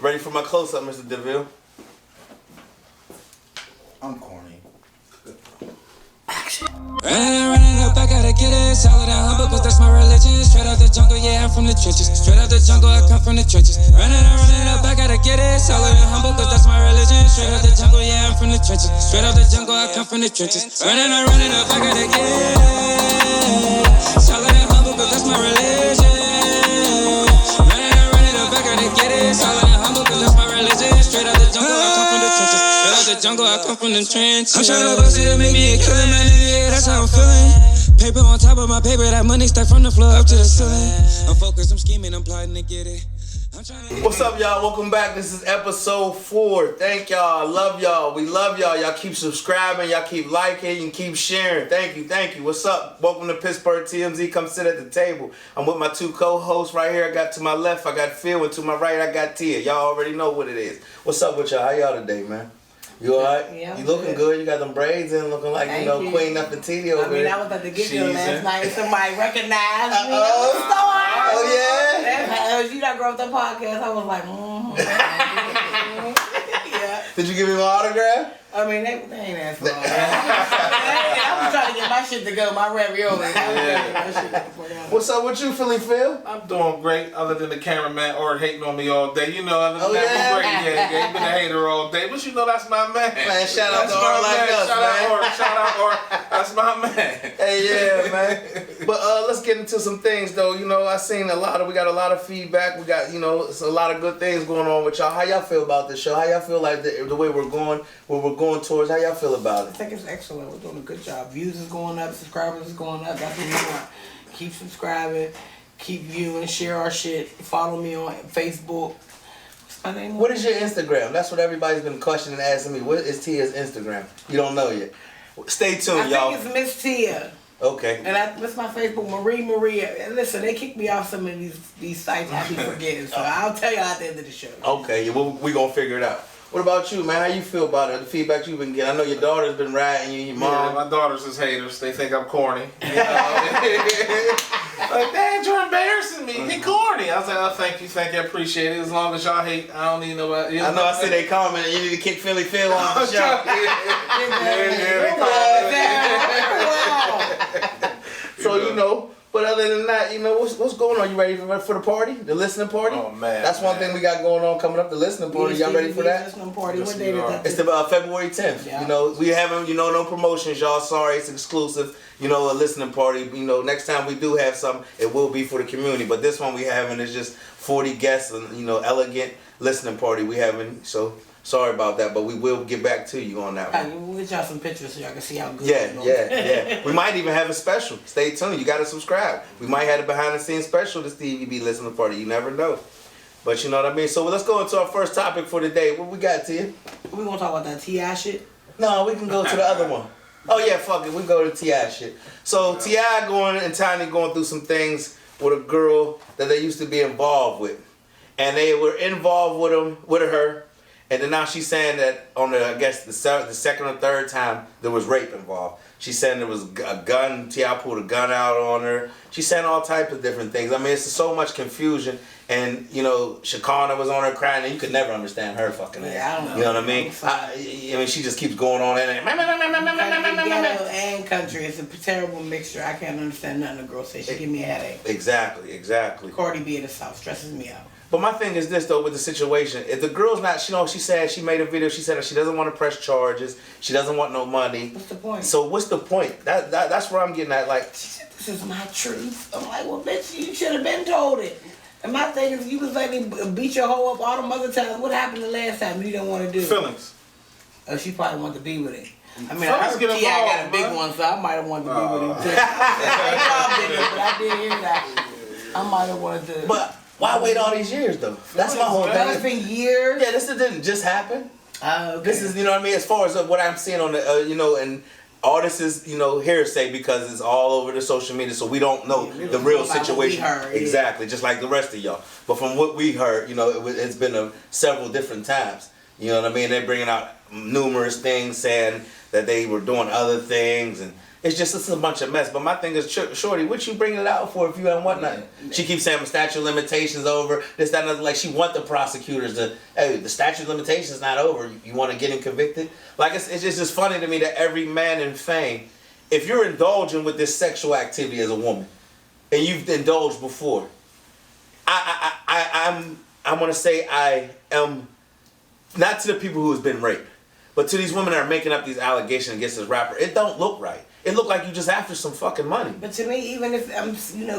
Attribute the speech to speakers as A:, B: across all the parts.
A: Ready for my close-up, Mr. DeVille?
B: I'm corny.
C: Action. Running up, I gotta get it. Solid and humble, cause that's my religion. Straight out the jungle, yeah, I'm from the trenches. Straight out the jungle, I come from the trenches. Running up, I gotta get it. Solid and humble, cause that's my religion. Straight out the jungle, yeah, I'm from the trenches. Straight out the jungle, I come from the trenches. Running up, I gotta get it. Solid and humble, cause that's my religion. Running up, I gotta get it. Solid and humble, cause that's my religion. Straight out the jungle, I come from the trenches. Straight out the jungle, I come from the trenches. I'm tryna bust it, make me a killer, man, nigga, that's how I'm feeling. Paper on top of my paper, that money stack from the floor up to the ceiling. I'm focused, I'm scheming, I'm plotting to get it.
A: What's up, y'all? Welcome back. This is episode 4. Thank y'all. I love y'all. We love y'all. Y'all keep subscribing. Y'all keep liking and keep sharing. Thank you. Thank you. What's up? Welcome to Pittsburgh TMZ. Come sit at the table. I'm with my 2 co-hosts right here. I got to my left, I got Phil, and to my right, I got Tia. Y'all already know what it is. What's up with y'all? How y'all today, man? You alright? Yeah, you looking good. You got them braids in, looking like, you know, Queen Nefertiti over there.
D: I was at the get-go last night. Somebody recognized me in the store.
A: Oh, yeah?
D: You done growth the podcast. I was like, yeah.
A: Did you give me my autograph?
D: I mean, they ain't asked for all that. I was trying to get my shit to go, my ravioli.
A: What's up with you, Phil?
B: I'm doing great, other than the cameraman or hating on me all day. You know, other than that,
A: yeah?
B: I'm great. Yeah, you been a hater all day. But you know, that's my man.
A: Man, shout out to Art like us, man.
B: Shout out Art. That's my man.
A: Hey, yeah, man. But let's get into some things, though. You know, we got a lot of feedback. We got, you know, it's a lot of good things going on with y'all. How y'all feel about this show? How y'all feel like the way we're going towards? How y'all feel about it?
D: I think it's excellent. We're doing a good job. Views is going up, subscribers is going up. That's what we want. Keep subscribing, keep viewing, share our shit. Follow me on Facebook. What's my name?
A: What is your Instagram? That's what everybody's been questioning and asking me. What is Tia's Instagram? You don't know yet. Stay tuned, y'all.
D: I think it's Miss Tia.
A: Okay.
D: And that's my Facebook, Maria. And listen, they kick me off some of these sites I be forgetting. So I'll tell you at the end of the show.
A: Okay, we're going to figure it out. What about you, man? How you feel about it? The feedback you've been getting? I know your daughter's been riding you, your mom.
B: Yeah, my daughters is haters. They think I'm corny. You know? Like, Dad, you're embarrassing me. You're corny. I was like, oh, thank you, I appreciate it. As long as y'all hate, I don't need nobody. You know?
A: I know I see they comment and you need to kick Phil on the show. So, you know. But other than that, you know, what's going on? You ready for the party? The listening party?
B: Oh, man.
A: That's one thing we got going on coming up, the listening party. Y'all ready for that?
D: Listening party. What day is that?
A: It's the February 10th. Yeah. You know, we haven't, you know, no promotions, y'all. Sorry, it's exclusive. You know, a listening party. You know, next time we do have something, it will be for the community. But this one we having is just 40 guests and, you know, elegant listening party we having. So sorry about that, but we will get back to you on that one.
D: We'll get y'all some pictures so y'all can see how good
A: Yeah. We might even have a special. Stay tuned. You got to subscribe. We might have a behind-the-scenes special this TVB listening party. You never know. But you know what I mean? So let's go into our first topic for today. What we got, Tia?
D: We gonna talk about that T.I. shit?
A: No, we can go to the other one. Oh, yeah, fuck it. We go to T.I. shit. So T.I. and Tiny going through some things with a girl that they used to be involved with. And they were involved with her. And then now she's saying that on the, I guess, the second or third time, there was rape involved. She's saying there was a gun, T.I. pulled a gun out on her. She's saying all types of different things. I mean, it's so much confusion. And, you know, Shakana was on her crying, and you could never understand her fucking ass.
D: Yeah, I don't know.
A: You know what I mean? I mean, she just keeps going on and
D: ghetto and country. It's a terrible mixture. I can't understand nothing the girl says. She give me a headache.
A: Exactly.
D: Cardi B in the South stresses me out.
A: But my thing is this, though, with the situation. If the girl's not, you know, she said she made a video. She said that she doesn't want to press charges. She doesn't want no money.
D: What's the point?
A: So what's the point? That's where I'm getting at. Like,
D: she said, this is my truth. I'm like, well, bitch, you should have been told it. And my thing is, you was letting me beat your hoe up all them other times. What happened the last time you didn't want to do?
B: Feelings.
D: Oh, she probably wanted to be with him. I mean,
B: Feelings
D: I heard T.I. got a big one, so I might have wanted to be with him too. I did hear that. I might have wanted to.
A: But why wait all these years, though? That's my whole thing.
D: It's been years.
A: Yeah, this didn't just happen.
D: Okay.
A: This is, you know what I mean, as far as what I'm seeing on the, you know, and all this is, you know, hearsay because it's all over the social media, so we don't know the real situation. Exactly, just like the rest of y'all. But from what we heard, you know, it's been several different times. You know what I mean? They're bringing out numerous things saying that they were doing other things and It's just a bunch of mess. But my thing is, shorty, what you bringing it out for if you don't want nothing? She keeps saying statute of limitations over, this, that, and other. Like, she want the prosecutors to, hey, the statute of limitations not over. You want to get him convicted? Like, it's just funny to me that every man in fame, if you're indulging with this sexual activity as a woman, and you've indulged before, I want to say I am, not to the people who has been raped, but to these women that are making up these allegations against this rapper, it don't look right. It looked like you just after some fucking money.
D: But to me, even if,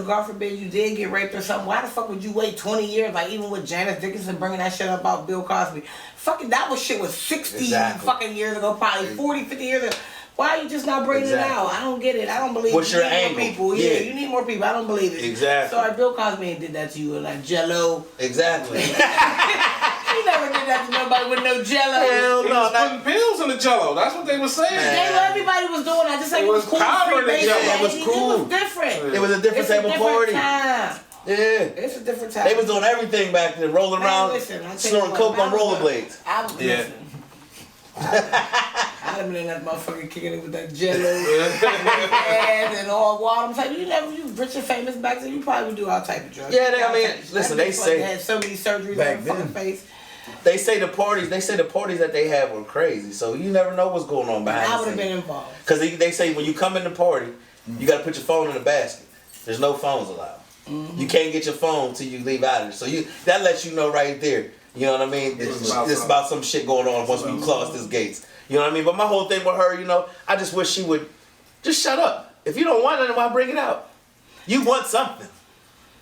D: God forbid you did get raped or something, why the fuck would you wait 20 years? Like, even with Janice Dickinson bringing that shit up about Bill Cosby. Fucking, that shit was 60 fucking years ago, probably 40, 50 years ago. Why are you just not bringing it out? I don't get it. I don't believe it.
A: What's your
D: angle? More people. Yeah, you need more people. I don't believe it.
A: Exactly.
D: Sorry, Bill Cosby ain't did that to you. Like Jello.
A: Exactly.
D: He never did that to nobody with no Jello.
A: Hell
B: He was putting pills in the Jello. That's what they were saying.
D: Everybody was doing that. Just like it was cool.
B: Powder in the Jello.
A: It was cool.
D: It was different.
A: It was a different type of party.
D: Time.
A: Yeah.
D: It's a different time.
A: They was doing everything back then, rolling around, snorting coke on rollerblades.
D: I'd have been in that motherfucker kicking it with that Jello and all water. I'm saying, you rich and famous back then, you probably would do all type of drugs.
A: Yeah, listen, they say
D: had so many surgeries on their fucking face.
A: They say the parties that they had were crazy, so you never know what's going on behind the scenes.
D: I would have been involved.
A: Because they say when you come in the party, you got to put your phone in the basket. There's no phones allowed. Mm-hmm. You can't get your phone till you leave out of it. So that lets you know right there. You know what I mean? It's about some shit going on once we cross these gates. You know what I mean? But my whole thing with her, I just wish she would just shut up. If you don't want it, why bring it out? You want something.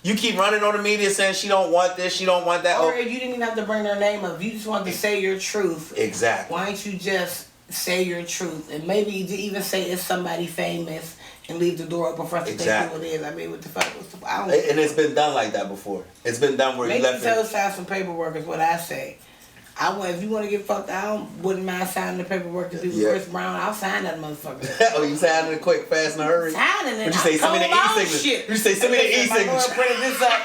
A: You keep running on the media saying she don't want this, she don't want that.
D: Or you didn't even have to bring her name up. You just wanted to say your truth.
A: Exactly.
D: Why don't you just say your truth? And maybe you even say it's somebody famous and leave the door open for us to think who it is. I mean, what the fuck? And
A: it's been done like that before. It's been done where you left it.
D: Maybe sign some paperwork is what I say. If you want to get fucked, wouldn't mind signing the paperwork to do with Chris Brown. I'll sign that motherfucker.
A: Oh, you signing it quick, fast, in a hurry?
D: Signing it.
A: Would you say send me the e-signature? You say send me the e-signature.
D: Printed this up.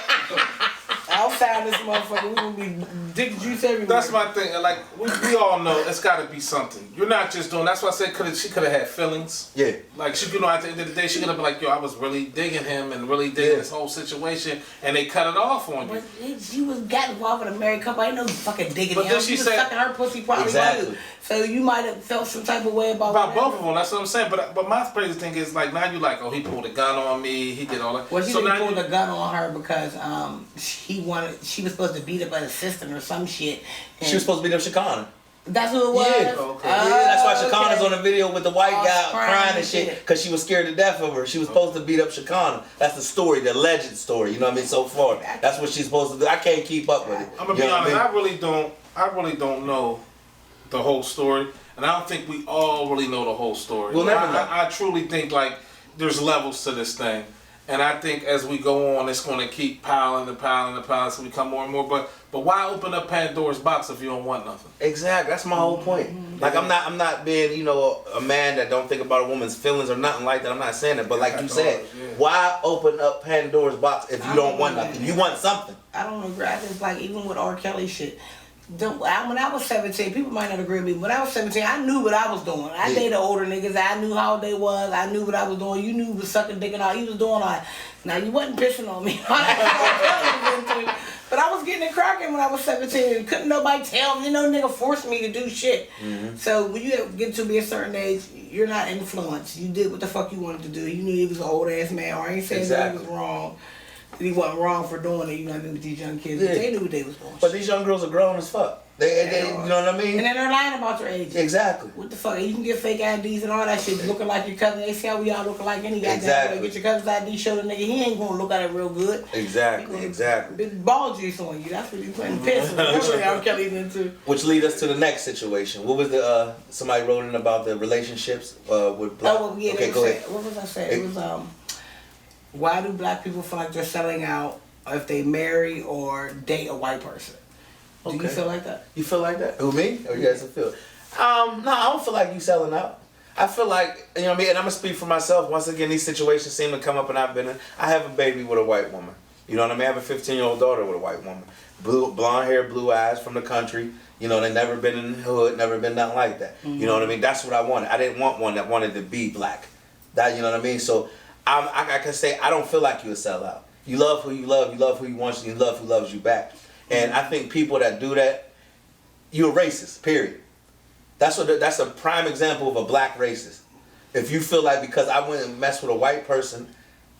D: I'll sign this motherfucker. We gonna be dick juice everywhere.
B: That's my thing. Like we all know, it's got to be something. You're not just doing. That's why I said she could have had feelings.
A: Yeah.
B: Like at the end of the day, she could have been like, yo, I was really digging him and really digging this whole situation, and they cut it off on you.
D: But she got involved with a married couple. I ain't no fucking digging him.
B: She
D: was
B: said,
D: sucking her pussy probably too. So you might have felt some type of way about
B: both of them. That's what I'm saying. But my crazy thing is like now you like, oh, he pulled a gun on me. He did all that.
D: Well, he didn't pull a gun on her because she was supposed to beat up an assistant or some shit.
A: She was supposed to beat up Shekinah.
D: That's who it was?
A: Yeah. Okay. That's why Shekinah's on the video with the white guy crying and shit because she was scared to death of her. She was supposed to beat up Shekinah. That's the story, the alleged story. You know what I mean? So far, that's what she's supposed to do. I can't keep up with it.
B: I'm gonna be honest. I really don't know the whole story, and I don't think we all really know the whole story.
A: We'll never know.
B: I truly think like there's levels to this thing. And I think as we go on, it's going to keep piling so we become more and more. But why open up Pandora's box if you don't want nothing?
A: Exactly. That's my whole point. Mm-hmm. Like I'm not being a man that don't think about a woman's feelings or nothing like that. I'm not saying that. But like you said, why open up Pandora's box if you don't want nothing? You want something.
D: I don't agree. I just like even with R. Kelly shit. When I was 17, people might not agree with me. When I was 17, I knew what I was doing. I dated older niggas. I knew how they was. I knew what I was doing. You knew he was sucking dick and all. He was doing all that. Now, you wasn't pissing on me. But I was getting it cracking when I was 17. Couldn't nobody tell me. No nigga forced me to do shit. Mm-hmm. So when you get to be a certain age, you're not influenced. You did what the fuck you wanted to do. You knew he was an old ass man. Or I ain't saying that he was wrong. He wasn't wrong for doing it, you know what I mean, with these young kids. Yeah. They knew what they was doing.
A: But these young girls are grown as fuck. They you know what I mean?
D: And then they're lying about their age.
A: Exactly.
D: What the fuck? You can get fake IDs and all that shit looking like your cousin. They see how we all look like any goddamn way. Get your cousin's ID, show the nigga, he ain't gonna look at it real good.
A: Exactly.
D: Big ball juice on you. That's what you putting piss. That's what R. Kelly's into.
A: Which leads us to the next situation. What was the somebody wrote in about the relationships with black?
D: Oh, well, yeah, okay, go ahead. What was I saying? It was why do black people feel like they're selling out if they marry or date a white person? Do you feel like that? You feel like that?
A: Who, me? Or you guys feel? No, I don't feel like you selling out. I feel like, you know what I mean, and I'm going to speak for myself. Once again, these situations seem to come up and I've been in. I have a baby with a white woman. You know what I mean? I have a 15-year-old daughter with a white woman. Blonde hair, blue eyes, from the country. You know, they never been in the hood, never been nothing like that. Mm-hmm. You know what I mean? That's what I wanted. I didn't want one that wanted to be black. That, you know what I mean? So I can say I don't feel like you a sellout. You love who you love who you want, and you love who loves you back. And I think people that do that, you're a racist, period. That's a prime example of a black racist. If you feel like because I went and messed with a white person,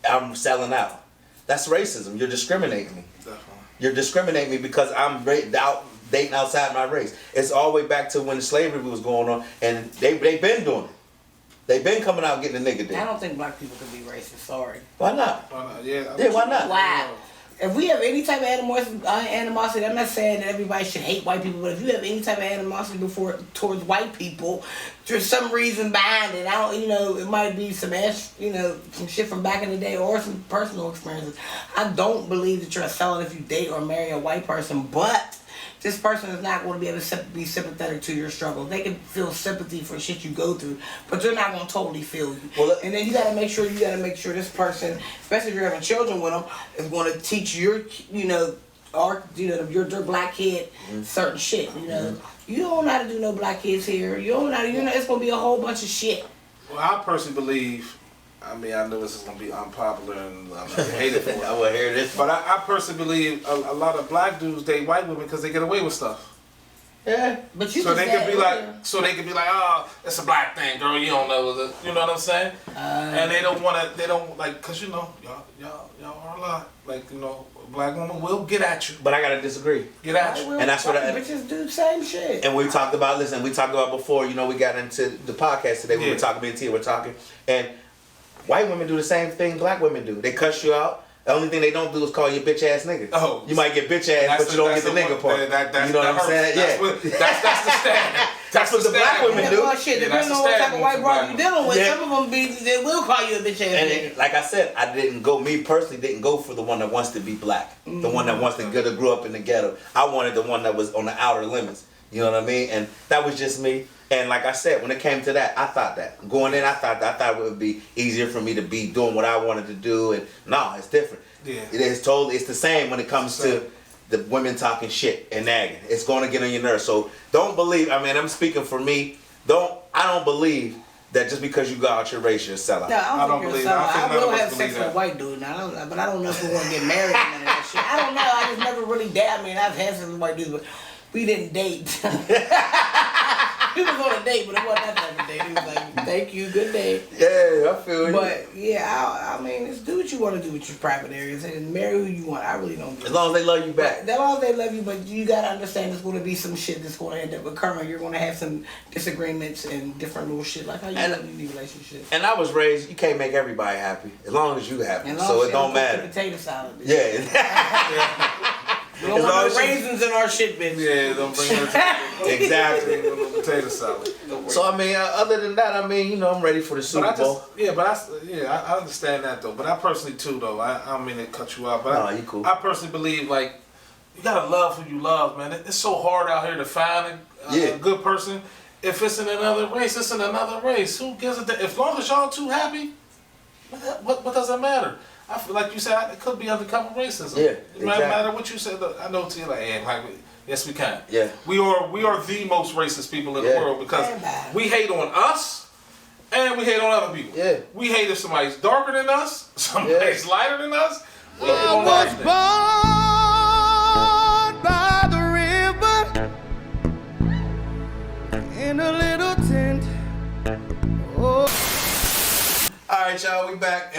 A: I'm selling out. That's racism. You're discriminating me.
B: Definitely.
A: You're discriminating me because I'm dating outside my race. It's all the way back to when slavery was going on, and they been doing it. They been coming out getting a nigga there.
D: I don't think black people can be racist. Sorry.
A: Why not?
B: Why not? Yeah,
A: why not?
D: Wow. If we have any type of animosity, I'm not saying that everybody should hate white people, but if you have any type of animosity towards white people, there's some reason behind it. I don't, it might be some some shit from back in the day or some personal experiences. I don't believe that you're a sellout if you date or marry a white person, but this person is not going to be able to be sympathetic to your struggle. They can feel sympathy for shit you go through, but they're not going to totally feel you. Well, and then you got to make sure this person, especially if you're having children with them, is going to teach your black kid certain shit. You don't know how to do no black kids here. You don't know how to, it's going to be a whole bunch of shit.
B: Well, I personally believe. I know this is going to be unpopular and I'm going to hate it for it.
A: I will hear this.
B: But I personally believe a lot of black dudes date white women because they get away with stuff.
D: Yeah, but
B: they could be like, oh, it's a black thing, girl. You don't know, you know what I'm saying? And they don't like, cause y'all are a lot. Like, a black woman will get at you.
A: But I gotta disagree.
B: Get at you.
A: And that's what
D: bitches do the same shit.
A: And we talked about before. We got into the podcast today. We were talking, me and Tia were talking, and white women do the same thing black women do. They cuss you out. The only thing they don't do is call you bitch ass nigga. Oh, you might get bitch ass, but you don't get the nigga part. You know what I'm saying?
B: That's the standard.
A: That's what the black women do.
D: Well, shit, depending on what type of white brother you dealing with, some of them they will call you a bitch ass nigga.
A: Like I said, me personally didn't go for the one that wants to be black, the one that wants to grew up in the ghetto. I wanted the one that was on the outer limits. You know what I mean? And that was just me. And like I said, when it came to that, I thought that. Going in, I thought it would be easier for me to be doing what I wanted to do. And no, it's different. Yeah. It's the same when it comes to the women talking shit and nagging. It's going to get on your nerves. So don't believe, I'm speaking for me. I don't believe that just because you got out your race, you're a sellout.
D: No, I don't believe that. I will have sex with a white dude now, but I don't know if we're going to get married and that shit. I don't know. I just never really dated. I've had sex with white dudes, but we didn't date. We was on a date, but it wasn't that type of date. He was like, thank you, good day.
A: Yeah, I feel you.
D: But, yeah, it's do what you want to do with your private areas and marry who you want. I really don't do
A: As long as they love you back.
D: As long as they love you, but you got to understand there's going to be some shit that's going to end up occurring. You're going to have some disagreements and different little shit, like how you live in these relationships.
A: And I was raised, you can't make everybody happy. As long as you happy. So it don't matter.
D: Potato salad. Bitch.
A: Yeah.
D: We don't want no raisins in our shit, bitch.
B: Yeah, don't bring no
A: exactly.
B: Potato salad.
A: So other than that, I'm ready for the Super Bowl.
B: I understand that though. But I personally too though. I don't mean to cut you out, but
A: you cool.
B: I personally believe like you gotta love who you love, man. It's so hard out here to find a good person. If it's in another race, it's in another race. Who gives a damn? As long as y'all two happy, what does it matter? I feel like you said it could be undercover racism.
A: Yeah,
B: it might matter what you said. Look, I know to you yes we can.
A: Yeah,
B: we are the most racist people in the world because we hate on us and we hate on other people. Yeah, we hate if somebody's darker than us, somebody's lighter than us. We hate on
E: was born by the river in a little tent. Oh.
A: All right, y'all, we back.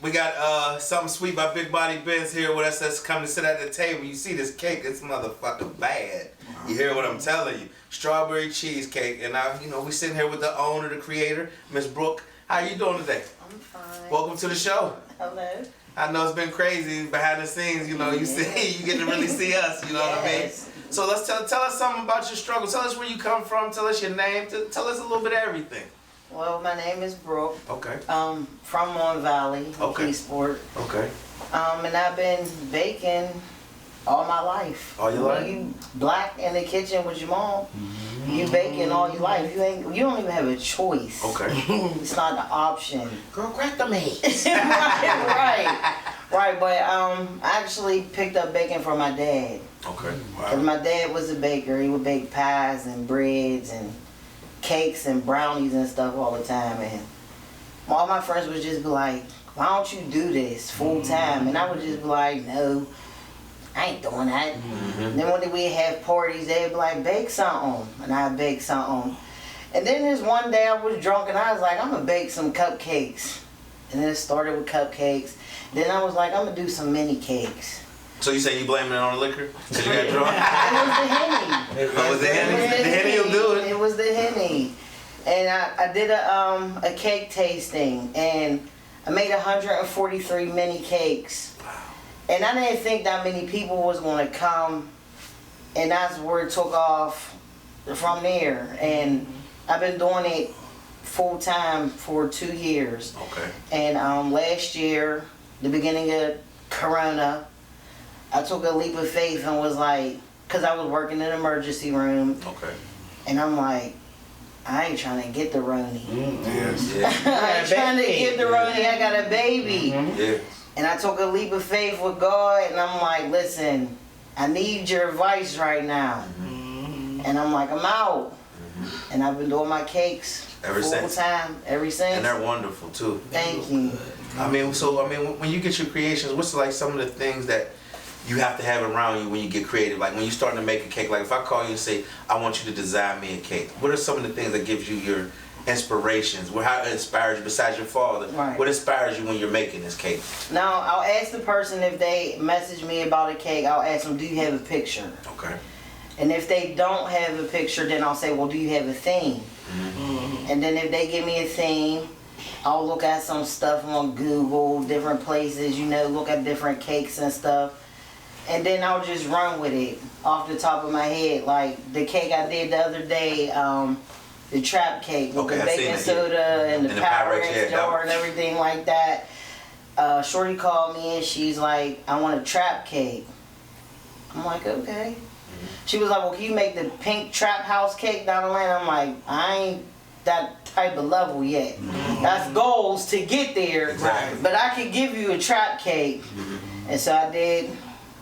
A: We got something sweet by Bybigbodybenz here with us that's coming to sit at the table. You see this cake, it's motherfucking bad. You hear what I'm telling you? Strawberry cheesecake. And we sitting here with the owner, the creator, Miss Brooke. How you doing today?
F: I'm fine.
A: Welcome to the show.
F: Hello.
A: I know it's been crazy behind the scenes, you get to really see us, you know what I mean? So let's tell us something about your struggle. Tell us where you come from, tell us your name, tell us a little bit of everything.
F: Well, my name is Brooke.
A: Okay.
F: From Mon Valley, Peaceport.
A: Okay.
F: And I've been baking all my life.
A: All your life?
F: You black in the kitchen with your mom. You baking all your life. You don't even have a choice.
A: Okay.
F: It's not an option.
D: Girl, crack them eggs.
F: Right. But I actually picked up baking from my dad.
A: Okay. Wow.
F: 'Cause my dad was a baker. He would bake pies and breads and cakes and brownies and stuff all the time, and all my friends would just be like, why don't you do this full time? And I would just be like, no, I ain't doing that. Then when we have parties, they'd be like, bake something. And I'd bake something. And then this one day I was drunk and I was like, I'm gonna bake some cupcakes. And then it started with cupcakes. Then I was like, I'm gonna do some mini cakes.
A: So you say you blaming it on the liquor? Because you got drunk?
F: It was the Henny.
A: Oh, the Henny will do it.
F: It was the Henny. And I did a cake tasting, and I made 143 mini cakes. And I didn't think that many people was gonna come, and that's where it took off from there. And I've been doing it full time for 2 years.
A: Okay.
F: And last year, the beginning of Corona, I took a leap of faith and was like, cause I was working in an emergency room.
A: Okay.
F: And I'm like, I ain't trying to get the Roni.
B: Yes.
F: I ain't trying to get the Roni. I got a baby.
A: Yeah.
F: And I took a leap of faith with God, and I'm like, listen, I need your advice right now. And I'm like, I'm out. And I've been doing my cakes
A: Ever
F: full
A: since.
F: time, ever since.
A: And they're wonderful too.
F: Thank you.
A: I mean, when you get your creations, what's like some of the things that you have to have around you when you get creative? Like when you're starting to make a cake, like if I call you and say, I want you to design me a cake, what are some of the things that gives you your inspirations? How it inspires you besides your father?
F: Right.
A: What inspires you when you're making this cake?
F: Now, I'll ask the person if they message me about a cake, I'll ask them, do you have a picture?
A: Okay.
F: And if they don't have a picture, then I'll say, well, do you have a theme? And then if they give me a theme, I'll look at some stuff on Google, different places, look at different cakes and stuff. And then I'll just run with it off the top of my head. Like the cake I did the other day, the trap cake with the baking soda and the Pyrex jar and everything like that. Shorty called me and she's like, I want a trap cake. I'm like, okay. She was like, well, can you make the pink trap house cake down the lane? I'm like, I ain't that type of level yet. That's goals to get there.
A: Exactly.
F: But I could give you a trap cake. And so I did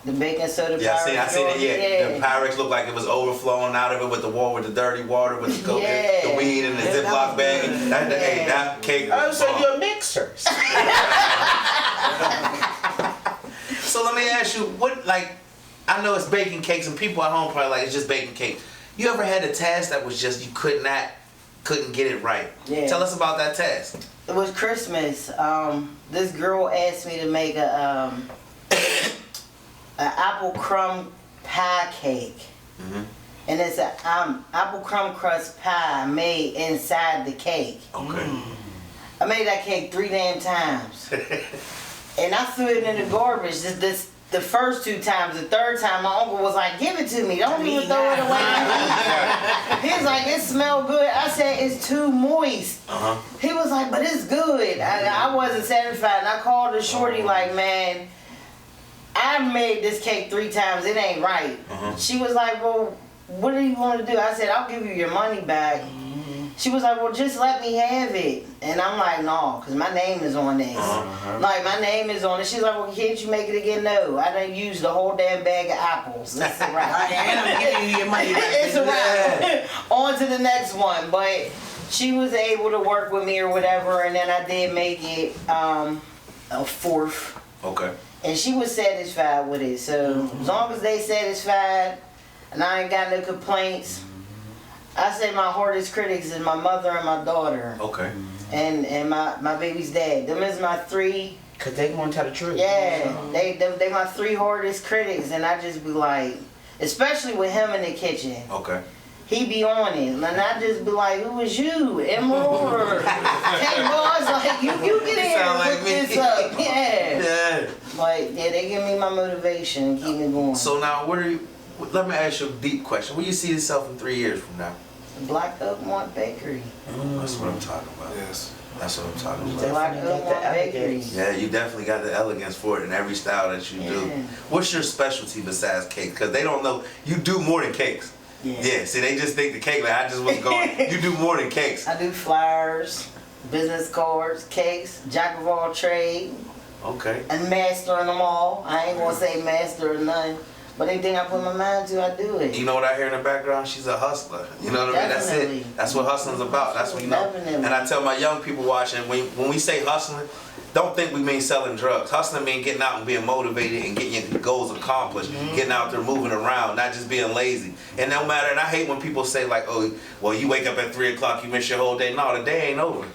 F: the baking soda Pyrex.
A: I seen it, yeah. The Pyrex looked like it was overflowing out of it with the dirty water, with the coke, the weed and the Ziploc bag. That cake was
G: Oh, so you're a mixer.
A: So let me ask you, I know it's baking cakes and people at home probably like it's just baking cake. You ever had a task that was just you couldn't get it right?
F: Yeah.
A: Tell us about that task.
F: It was Christmas. This girl asked me to make a apple crumb pie cake. And it's an apple crumb crust pie made inside the cake.
A: Okay.
F: I made that cake 3 damn times. And I threw it in the garbage. The first 2 times. The third time, my uncle was like, give it to me. Don't even throw it away. He was like, it smelled good. I said, it's too moist. He was like, but it's good. I wasn't satisfied. And I called the shorty like, man, I made this cake 3 times. It ain't right. She was like, well, what do you want to do? I said, I'll give you your money back. She was like, well, just let me have it. And I'm like, no, because my name is on this. Like, my name is on it. She's like, well, can't you make it again? No, I done used the whole damn bag of apples. It's a wrap.
D: And I'm giving you your money back.
F: It's a wrap. On to the next one. But she was able to work with me or whatever, and then I did make it a 4th.
A: Okay.
F: And she was satisfied with it. So as long as they satisfied and I ain't got no complaints, I say my hardest critics is my mother and my daughter.
A: Okay.
F: And my baby's dad. Them is my 3.
G: Cause they want to tell the truth.
F: Yeah, they my 3 hardest critics, and I just be like, especially with him in the kitchen.
A: Okay.
F: He be on it, and I just be like, who is you, Emerald or Hey boys? Like you get in here and
A: like
F: look
A: me.
F: this up. Yeah.
A: Yeah.
F: Like they give me my motivation and keep me going.
A: So now, let me ask you a deep question. Where do you see yourself in 3 years from now?
F: Black Oakmont Bakery.
A: That's what I'm talking about.
B: Yes.
A: That's what I'm talking about.
F: Black
G: Definitely got
F: Oakmont
G: the
F: Bakery.
G: elegance.
A: Yeah, you definitely got the elegance for it in every style that you do.
F: Yeah.
A: What's your specialty besides cake? Because they don't know you do more than cakes.
F: Yeah.
A: See, they just think the cake, like I just was going, you do more than cakes.
F: I do flyers, business cards, cakes, jack of all trade,
A: Okay.
F: and mastering them all. I ain't gonna say master of none, But anything I put my mind to, I do it.
A: You know what I hear in the background? She's a hustler. You know what I mean? That's it. That's what hustling's about. That's what you know.
F: Definitely.
A: And I tell my young people watching, when we say hustling, don't think we mean selling drugs. Hustling means getting out and being motivated and getting your goals accomplished. Getting out there, moving around, not just being lazy. And no matter, and I hate when people say like, oh, well, you wake up at 3 o'clock, you miss your whole day. No, the day ain't over.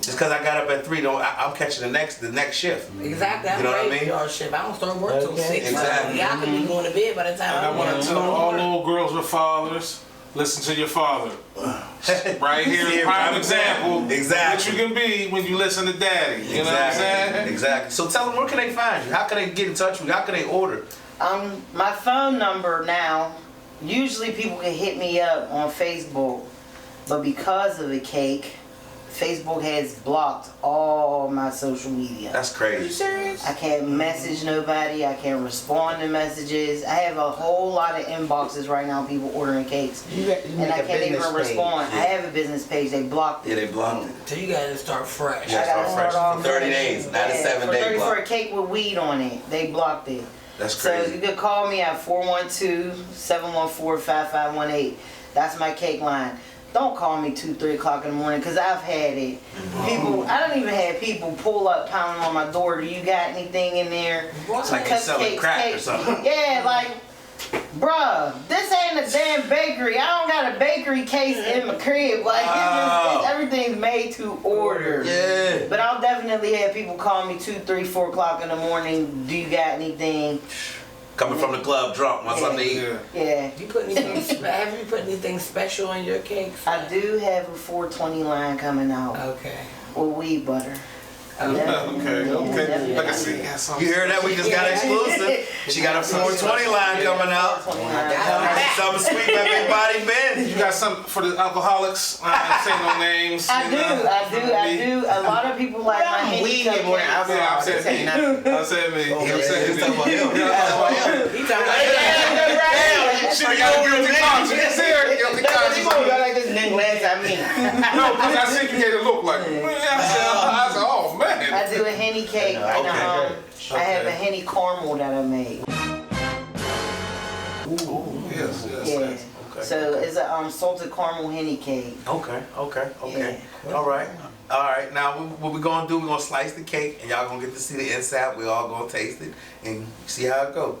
A: Just because I got up at 3, I'm catching the next shift.
D: Exactly. I'm
A: You know what I mean?
D: graveyard shift. I don't start work till 6.
A: Exactly.
D: Y'all can be going to bed by the time
B: And I want to tell all little girls with fathers, listen to your father. Right here is a prime example
A: Exactly.
B: what you can be when you listen to daddy. You know what I'm saying?
A: Exactly. So tell them, where can they find you? How can they get in touch with you? How can they order?
F: My phone number now, usually people can hit me up on Facebook, but because of the cake, Facebook has blocked all my social media.
A: That's crazy.
G: Are you serious?
F: I can't message nobody. I can't respond to messages. I have a whole lot of inboxes right now, people ordering cakes. And I can't even respond. I have a business page. They blocked it.
A: Yeah, they blocked it.
D: So you gotta start fresh.
A: Yeah,
F: I gotta
A: start
F: start
A: fresh.
F: off
A: For 30 days, not a 7-day
F: for
A: block.
F: a cake with weed on it. They blocked it.
A: That's
F: So
A: crazy.
F: you could call me at 412-714-5518. That's my cake line. Don't call me 2, 3 o'clock in the morning, because I've had it. People, I don't even have people pull up pounding on my door. Do you got anything in there?
A: It's like you're selling crack or something.
F: Yeah, like, bruh, this ain't a damn bakery. I don't got a bakery case in my crib. Like, everything's made to order.
A: Yeah.
F: But I'll definitely have people call me 2, 3, 4 o'clock in the morning. Do you got anything?
A: Coming from the club drunk, want something to eat.
F: Yeah.
D: You put anything, have you put anything special in your cakes?
F: I do have a 420 line coming out
D: Okay.
F: with weed butter.
B: Okay.
F: Definitely.
B: Like I said,
A: You hear that? We just got exclusive. She got a 420 line coming out. Something sweet by Bybigbodybenz.
B: You got something for the alcoholics? I ain't say no names.
F: I do. A lot of people like my handy
G: Weed get more than
B: Yeah,
G: alcohol.
B: I said me. I said me. I said me.
A: He's talking about him.
D: He talking about
B: She got a guilty conscience. See her guilty conscience.
G: Like this nigga last time me.
B: No, because I said you gave it look like. I said, oh man.
F: I do a Henny cake and I have a Henny caramel that I made.
B: Ooh, yes.
F: Yeah.
A: Okay.
F: So it's a salted caramel Henny cake.
A: Okay. All right. Now, what we're going to do, we're going to slice the cake, and y'all going to get to see the inside. We're all going to taste it and see how it goes.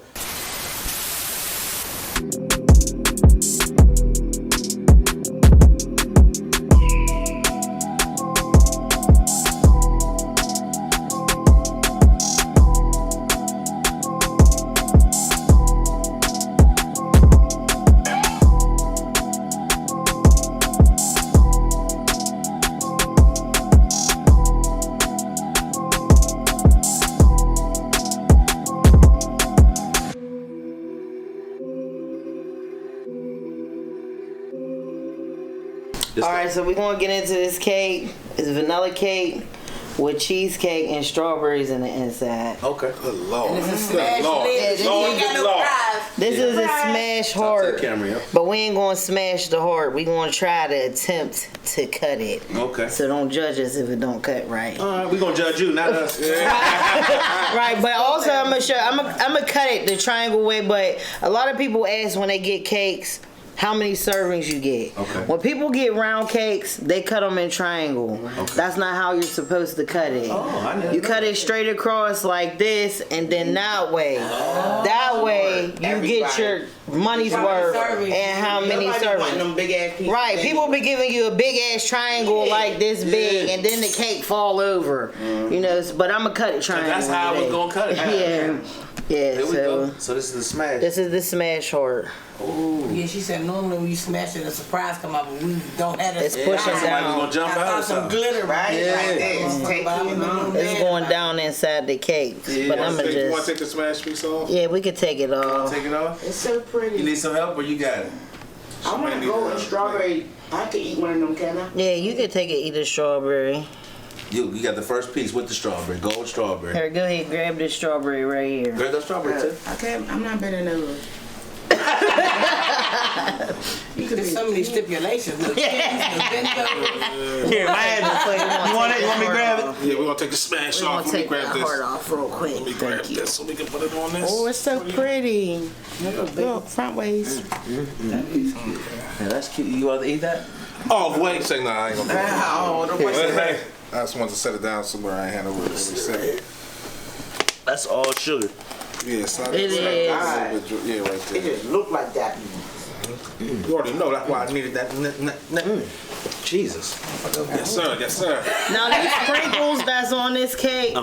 F: Alright, so we're going to get into this cake. It's vanilla cake with cheesecake and strawberries in the inside.
A: Okay.
B: Good Lord.
D: This is smash
B: Lord.
D: lips. You
B: Lord,
D: ain't got
B: good
D: no
B: Lord.
D: fries.
F: This is a smash heart,
A: camera, yeah.
F: but we ain't going to smash the heart. We're going to try to attempt to cut it.
A: Okay.
F: So don't judge us if it don't cut right.
A: All right, we're going to judge you, not us.
F: Right, but also I'm gonna cut it the triangle way. But a lot of people ask when they get cakes, how many servings you get.
A: Okay.
F: When people get round cakes, they cut them in triangle.
A: Okay.
F: That's not how you're supposed to cut it.
A: Oh, I didn't
F: You
A: know
F: cut it straight across like this, and then that way. That way you get your money's worth and how many servings.
G: Them big ass pieces.
F: Right, people be giving you a big ass triangle like this big, and then the cake fall over. You know, but I'm gonna cut it triangle.
A: That's how I was going to cut it.
F: Yeah,
A: Here we
F: so
A: go. So this is the smash.
F: this is the smash heart.
D: Yeah, she said normally when you smash it, a surprise come out, but we don't have that.
F: It's pushing
A: Somebody
F: down.
A: going to jump
D: I
A: out or
D: thought some
A: something.
D: glitter, right?
G: Yeah.
D: Like
G: It's
D: that.
G: taking
D: But I'm
G: long.
F: It's going down inside the cake.
A: Yeah,
F: But I'm
B: You
F: gonna
B: want to
F: just,
B: take the smash piece off?
F: yeah, we could take it off.
A: Take it off.
G: It's so
A: You
G: pretty.
A: need some help or you got it?
G: I want to go with strawberry. I could eat one of them, can I?
F: Yeah, you could take it, eat a strawberry.
A: You got the first piece with the strawberry, gold strawberry.
F: Here, go ahead, grab this strawberry right here.
A: Grab that strawberry too.
G: Okay, I'm not better than those. You could be
D: some of these stipulations. Look,
A: Here, my hand. You want it? You want me to grab it?
B: Yeah, we're gonna take the smash off. Let me grab this.
F: off real quick.
B: Let me grab this so we can put it on this.
G: Oh, it's so pretty. Look, front waist.
A: Yeah, that's cute. You want to eat that?
B: Oh, wait. Say no, I ain't gonna do it.
A: Hey,
B: I just wanted to set it down somewhere I ain't had no room to set it.
A: that's all sugar.
B: Yeah, so
F: It is.
B: yeah, right
G: It
B: there.
G: just look like that.
B: You already know that's why I needed that.
A: Jesus.
B: Yes, sir. Yes, sir.
F: Now these sprinkles that's on this cake,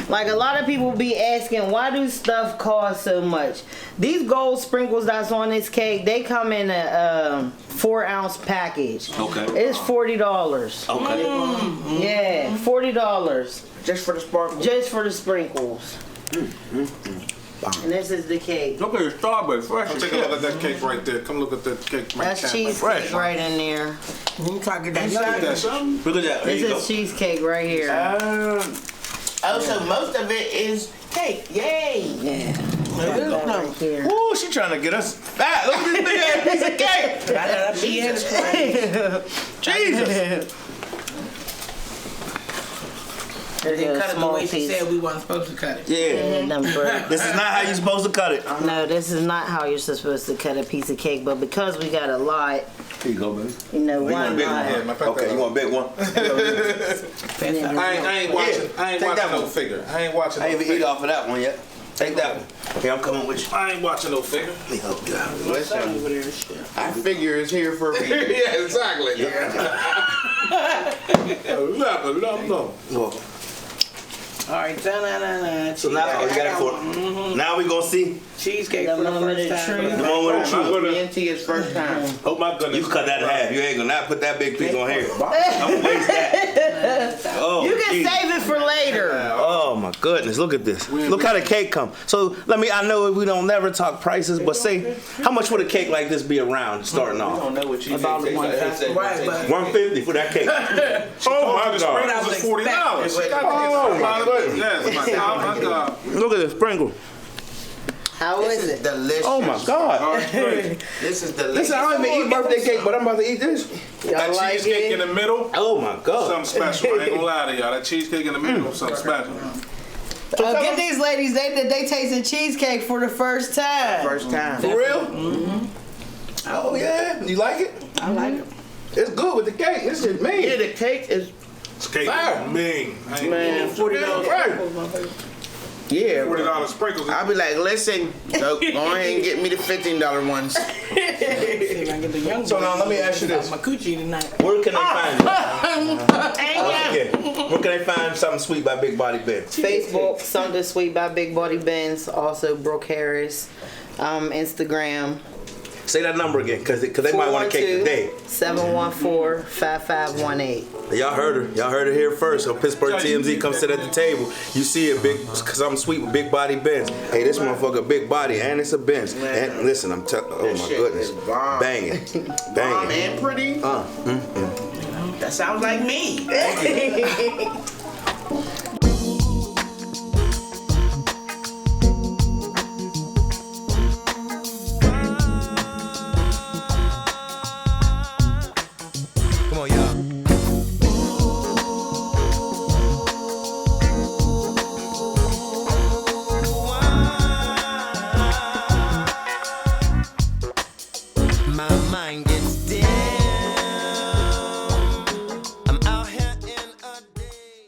F: like a lot of people be asking, why do stuff cost so much? These gold sprinkles that's on this cake, they come in a 4-ounce package.
A: Okay.
F: It's $40.
A: Okay.
F: Yeah, $40
G: Just for the sparkle.
F: just for the sprinkles. And this is the cake.
G: Look at the strawberry fresh.
B: Come take a look at that cake right there. Come look at that cake.
F: That's cheesecake right in there.
D: You try to get that
B: Look at that.
A: Look at that. There
F: This
A: you go.
F: is cheesecake right here.
G: Oh, so most of it is cake. Yay.
F: Yeah. That right here.
A: Ooh, she trying to get us fat. Look at this big ass piece of cake. Jesus.
D: They
F: There's a
D: cut it the
F: small
D: way she
F: piece.
D: said we wasn't supposed to cut it.
A: Yeah.
F: And them bread.
A: This is not how you're supposed to cut it.
F: No, this is not how you're supposed to cut a piece of cake, but because we got a lot,
A: Here you go, baby.
F: you know,
A: You want a
F: one
A: big
F: lot.
A: one? Okay, you want a big one?
B: I ain't watching. I ain't
A: Take
B: watching
A: that
B: no
A: one.
B: figure. I ain't watching.
A: I ain't
B: no
A: even eat
B: figure.
A: off of that one yet. Take that one. Here, I'm coming with you.
B: I ain't watching no figure.
A: Let me help you out.
G: Listen, I figure it's here for a reason.
B: Yeah, exactly.
A: Well,
D: All right,
A: so now we got it for. Now we gonna see.
D: cheesecake
F: The
D: for the
F: moment
D: first
F: of
D: time.
F: truth.
A: The moment of truth.
G: BNT is first time.
B: Oh my goodness.
A: You cut that in half. You ain't gonna not put that big piece on here. I'm gonna waste that. Oh,
F: You can
A: geez.
F: save it for later.
A: Oh my goodness, look at this. Look how the cake come. So I know we don't never talk prices, but say, how much would a cake like this be around starting
G: I
A: off?
G: don't know what you
D: About
G: think.
D: $150. Right, but
A: 150 for that cake.
B: Oh my God.
D: I was
B: This is $40.
A: Oh, my goodness.
B: Yes, my God.
A: Look at the sprinkle.
F: How is it?
G: Delicious.
A: Oh my God.
G: This is delicious.
A: Listen, I don't even eat birthday cake, but I'm about to eat this.
B: That cheesecake in the middle,
A: Oh my God.
B: something special. I ain't gonna lie to y'all. That cheesecake in the middle, something special.
F: Get these ladies, they tasted cheesecake for the first time.
G: First time.
A: For real? Mm-hmm. Oh yeah. You like it?
D: I like it.
A: It's good with the cake. This is mean.
G: Yeah, the cake is,
B: This cake
A: Fire.
B: is mean.
G: man, $40.
A: Right.
G: Yeah.
B: $40 sprinkles.
G: I'll be like, listen, go ahead and get me the $15 ones.
D: See if I can get the young
A: So
D: boy.
A: now let me ask you this.
D: My coochie tonight.
A: Where can they find you? Where can they find something sweet by Bybigbodybenz?
F: Facebook, Something Sweet by Bybigbodybenz, also Brooke Harris, Instagram.
A: Say that number again, cause they might want a cake today.
F: 714-5518.
A: Y'all heard her. Y'all heard it here first. So Pittsburgh TMZ come sit at the table. You see it, cause I'm sweet with Bybigbodybenz. Hey, this motherfucker big body and it's a Benz. And listen, oh my
G: shit
A: goodness,
G: is bomb.
A: banging,
G: Bomb
A: banging.
G: and pretty. That sounds like me.
E: Come on, y'all. My mind gets dim. I'm out here in a day.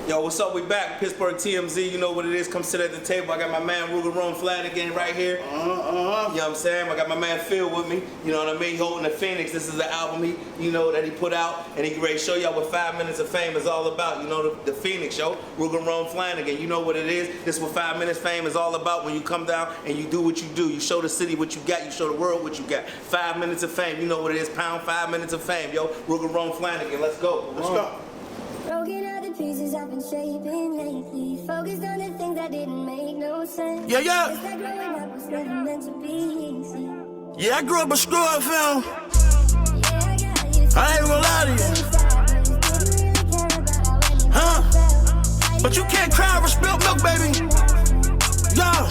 A: Yo, what's up? We back. Pittsburgh TMZ. You know what it is. Come sit at the table. I got my man Ruger Rome Flanagan right here. You know what I'm saying? I got my man Phil with me. You know what I mean? Holding the Phoenix. This is the album that he put out, and he ready to show y'all what 5 Minutes of Fame is all about. You know the Phoenix, yo. Ruger Rome Flanagan. You know what it is. This is what 5 Minutes Fame is all about. When you come down and you do what you do, you show the city what you got. You show the world what you got. 5 Minutes of Fame. You know what it is. Pound 5 Minutes of Fame, yo. Ruger Rome Flanagan. Let's go. Let's go.
H: Broken out the pieces I've been shaping lately. Focused on the things that didn't make no sense.
E: Yeah, yeah.
H: It's like growing up was never meant to be easy.
E: Yeah, I grew up a screw-up film.
H: Yeah, I got you.
E: I ain't gonna lie to you. Huh? But you can't cry over spilled milk, baby. Yo.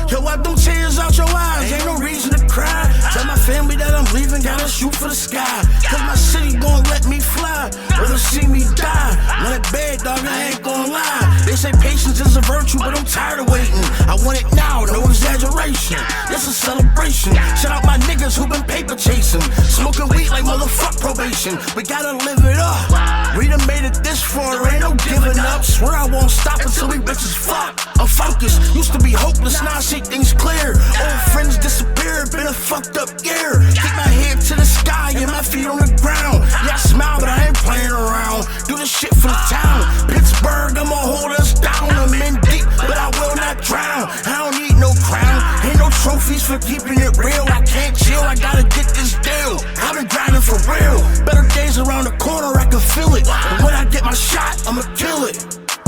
E: Yo, wipe them tears out your eyes. Ain't no reason to cry. Tell my family that I'm leaving. shoot for the sky. Cause my city gon' let me fly. Rather see me die. When it bad, dog, I ain't gon' lie. They say patience is a virtue, but I'm tired of waiting. I want it now, no exaggeration. This is celebration. Shout out my niggas who been paper chasing. Smoking weed like motherfuck probation. We gotta live it up. We done made it this far, ain't no giving up. Swear I won't stop until we bitches fuck. I'm focused, used to be hopeless, now I see things clear. Old friends disappeared, been a fucked up year. Keep my head to the sky and my feet on the ground. Yeah, I smile, but I ain't playing around. Do this shit for the town. Pittsburgh, I'ma hold us down. I'm in deep, but I will not drown. I don't need no crown, ain't no trophies for keeping it real. I can't chill, I gotta get this deal. I've been grinding for real. Better days around the corner, I can feel it. And when I get my shot, I'ma kill it.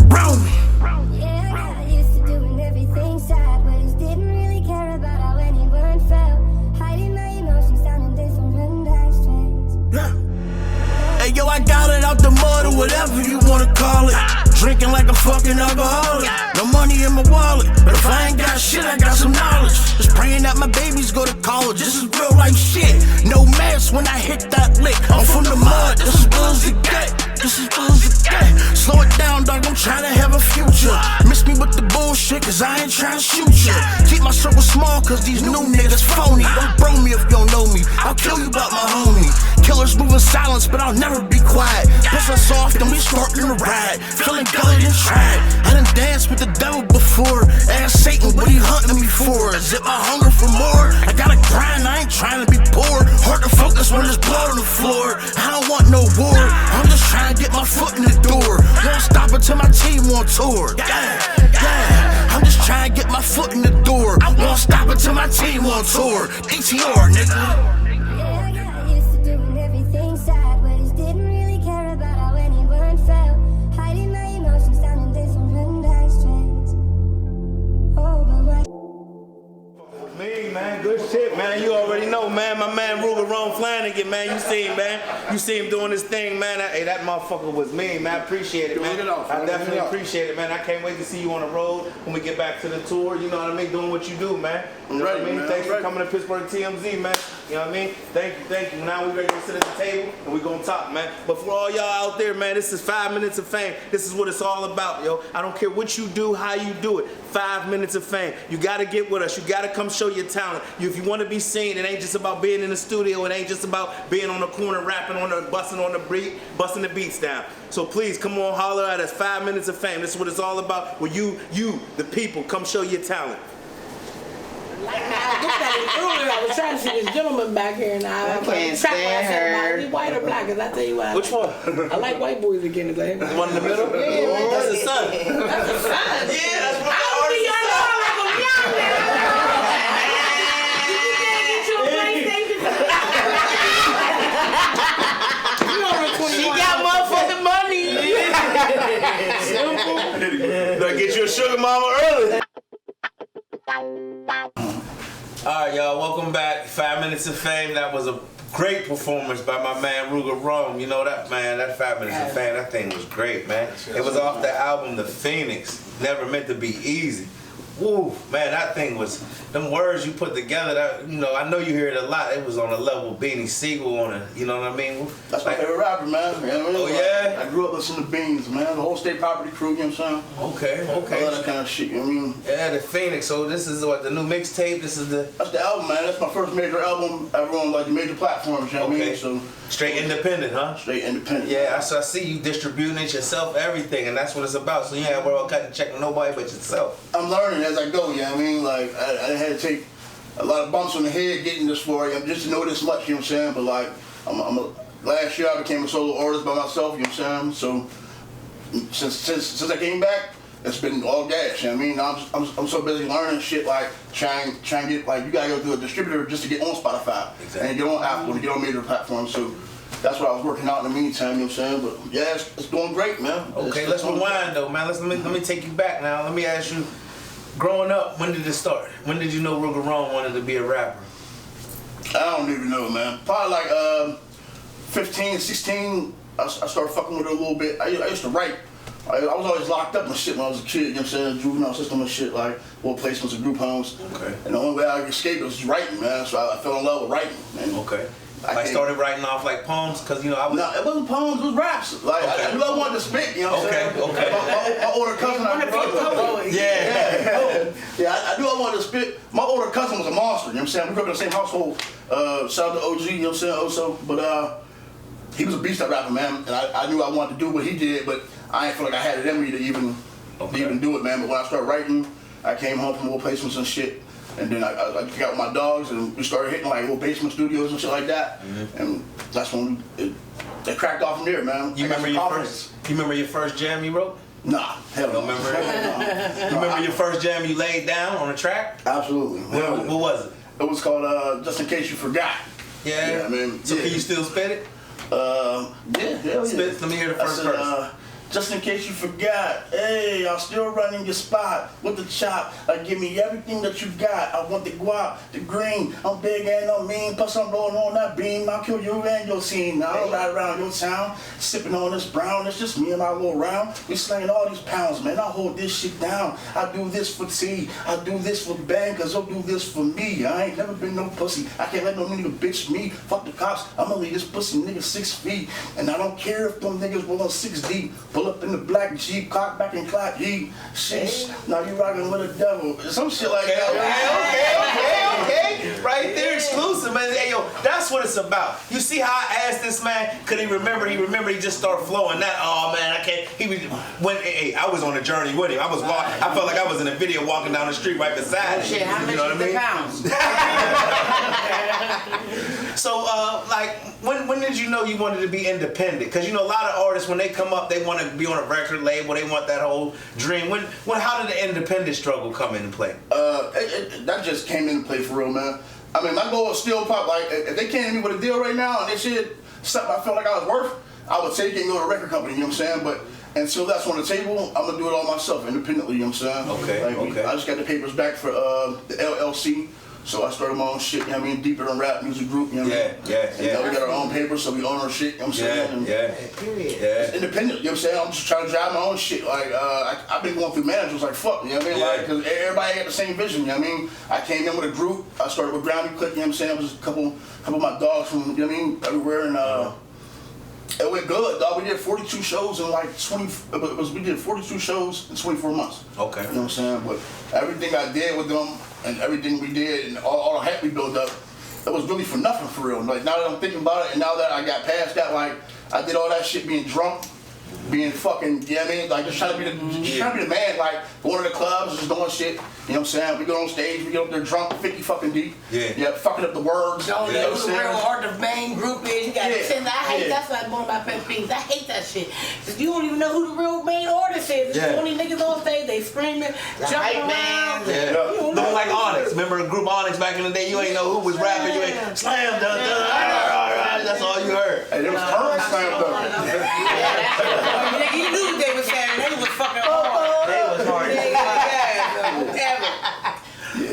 E: Round me.
H: Yeah, I got used to doing everything sideways. Didn't really care about how anyone felt. Hiding my emotions down in different ashtrays.
E: Yeah. Hey yo, I got it out the mud or whatever you wanna call it. Drinking like a fucking alcoholic. No money in my wallet, but if I ain't got shit, I got some knowledge. Just praying that my babies go to college. This is real life shit. No mess when I hit that lick. I'm from the mud. This is real as it get. This is real as it get. Slow it down, dog. I'm trying to have a future. Miss me with the bullshit, cause I ain't trying to shoot you. Keep my circle small, cause these new niggas phony. Don't bro me if you don't know me. I'll kill you about my homie. Killers move in silence, but I'll never be quiet. Piss us off, then we starting to ride. Feeling gullied and tried. I done danced with the devil before. Ask Satan what he hunting me for. Is it my hunger for more? I gotta grind, I ain't trying to be poor. Hard to focus when there's blood on the floor. I don't want no war, I'm just trying to get my foot in the door. Won't stop until my team on tour. Yeah, I'm just trying to get my foot in the door. Won't stop until my team on tour. DTR, nigga.
H: Yeah, I got used to doing everything sideways. Didn't really care about how anyone felt. Hiding my emotions down in different ashtrays. Oh, but my
A: Me, man, good shit, man. You already know, man. My man Ruger Ron Flanagan, man. You see him, man. You see him doing this thing, man. Hey, that motherfucker was me, man. I appreciate it, man. I definitely appreciate it, man. I can't wait to see you on the road when we get back to the tour. You know what I mean? Doing what you do, man. You know what I mean? Thanks for coming to Pittsburgh TMZ, man. You know what I mean? Thank you. Now we ready to sit at the table and we gonna talk, man. But for all y'all out there, man, this is 5 minutes of fame. This is what it's all about, yo. I don't care what you do, how you do it. 5 minutes of fame. You gotta get with us. You gotta come show your talent. If you want to be seen, it ain't just about being in the studio. It ain't just about being on the corner, rapping on the, busting the beats down. So please come on, holler at us. 5 minutes of fame. This is what it's all about. Where you, the people, come show your talent.
D: I was trying to see this gentleman back here, and I
F: can't stand her.
D: Is he white or black? Cause I tell you what.
A: Which one?
D: I like white boys again today.
A: The one in the middle?
D: Yeah,
A: that's the sun.
D: That's the sun.
A: Yeah, that's what
D: I don't think y'all know I'm like a young man. You can't get you a PlayStation. You over 21.
F: She got motherfucking money.
A: Simple. Better get you a sugar mama early. Alright, y'all, welcome back. 5 minutes of fame. That was a great performance by my man Ruger Rome. You know that, man, that 5 minutes of fame, that thing was great, man. It was off the album The Phoenix. Never meant to be easy. Woo, man, that thing was, them words you put together, that, you know, I know you hear it a lot. It was on a level Beanie Siegel on it, you know what I mean?
I: That's my favorite rapper, man. You know what I mean?
A: Oh, yeah?
I: I grew up listening to Beans, man. The whole State Property crew, you know what I'm saying?
A: Okay.
I: All that kind of shit, you know what I mean?
A: Yeah, The Phoenix. So this is what, the new mixtape? This is the...
I: That's the album, man. That's my first major album ever on, like, the major platforms, you know what I mean? So
A: straight independent, huh?
I: Straight independent.
A: Yeah, so I see you distributing it yourself, everything, and that's what it's about. So you ain't worry about cutting check with nobody but yourself.
I: I'm learning as I go, you know what I mean? Like, I had to take a lot of bumps on the head getting this far, just to know this much, you know what I'm saying? But, like, last year I became a solo artist by myself, you know what I'm saying? So since I came back, it's been all gas, you know what I mean? I'm so busy learning shit, like trying to get, like, you gotta go through a distributor just to get on Spotify. Exactly. And get on Apple and get on major platforms. So that's what I was working out in the meantime, you know what I'm saying? But yeah, it's doing great, man.
A: Okay, let's rewind though, man. Let me take you back now. Let me ask you, growing up, when did it start? When did you know Ruger Rome wanted to be a rapper?
I: I don't even know, man. Probably like 15, 16, I started fucking with it a little bit. I used to write. I was always locked up and shit when I was a kid, you know what I'm saying? Juvenile system and shit, like little placements and group homes. Okay. And the only way I could escape was writing, man. So I fell in love with writing, man.
A: Okay. Like started writing off like poems, cause you know I was.
I: No, it wasn't poems. It was raps. Like I knew I wanted to spit. You know what I'm saying?
A: Okay.
I: My older cousin. Yeah, I knew I wanted to spit. My older cousin was a monster. You know what I'm saying? We grew up in the same household. Shout out to OG. You know what I'm saying? Also, but he was a beast at rapping, man. And I knew I wanted to do what he did, but I didn't feel like I had it in me to even do it, man. But when I started writing, I came home from little placements and shit. And then I got with my dogs and we started hitting like little basement studios and shit like that. And that's when they cracked off from there, man.
A: You remember your first jam you wrote?
I: Nah, hell no.
A: Remember it? You remember your first jam you laid down on a track?
I: Absolutely.
A: What was it?
I: It was called Just In Case You Forgot.
A: Yeah.
I: I mean,
A: so can you still spit it?
I: Yeah.
A: Spit. Let me hear the first verse.
I: Just in case you forgot, hey, I'm still running your spot with the chop. Give me everything that you got. I want the guap, the green. I'm big and I'm mean, plus I'm rolling on that beam. I'll kill you and your scene. Now I'll ride around your town, sipping on this brown. It's just me and my little round. We slinging all these pounds, man. I hold this shit down. I do this for T. I do this for Ben, cause they'll do this for me. I ain't never been no pussy. I can't let no nigga bitch me. Fuck the cops. I'ma leave this pussy nigga 6 feet. And I don't care if them niggas roll on 6 deep. Pull up in the black Jeep, cock back and clap, yeet. Sheesh, now you rockin' with a devil. Some shit like that.
A: Okay. Right there, exclusive, man. Hey, yo, that's what it's about. You see how I asked this man, could he remember? He just started flowing. That, oh man, I can't. I was on a journey with him. I felt like I was in a video walking down the street right beside him.
F: Shit, how much is the pounds?
A: So, when did you know you wanted to be independent? Because, you know, a lot of artists, when they come up, they want to be on a record label. They want that whole dream. How did the independent struggle come into play?
I: That just came into play for real, man. I mean, my goal is still pop. Like, if they came to me with a deal right now and they said something I felt like I was worth, I would take it and go to a record company, you know what I'm saying? But until that's on the table, I'm going to do it all myself, independently, you know what I'm saying?
A: Okay.
I: I just got the papers back for the LLC. So I started my own shit, you know what I mean? Deeper Than Rap music group, you know what I mean? Yeah. We got our own papers, so we own our shit, you know what I'm saying? It's independent, you know what I'm saying? I'm just trying to drive my own shit. Like, I've been going through managers like fuck, you know what I mean? Like, cause everybody had the same vision, you know what I mean? I came in with a group. I started with Groundy Click, you know what I'm saying? It was a couple of my dogs from, you know what I mean? Everywhere, and it went good, dog. We did 42 shows in like 42 shows in 24 months.
A: Okay.
I: You know what I'm saying? But everything I did with them and everything we did and all the hype we built up, it was really for nothing for real. Like now that I'm thinking about it and now that I got past that, like I did all that shit being drunk, being fucking, you know what I mean? Like just trying to be the man, like going to the clubs, just doing shit. You know what I'm saying? We go on stage, we get up there drunk, 50 fucking deep. Yeah, fucking up the words.
D: Don't know
I: what
D: who the real art the main group is. You gotta send that. I hate that's like one of my pet peeves. I hate that shit. Cause you don't even know who the real main artist is. There's 20 niggas on stage, they screaming, jumping around.
A: Looking like Onyx. Remember the group Onyx back in the day? You ain't know who was rapping. You ain't slam dun dun. That's all you heard.
I: Hey, there was current slam dun.
D: You knew what they was saying. They was fucking hard.
A: They was hard.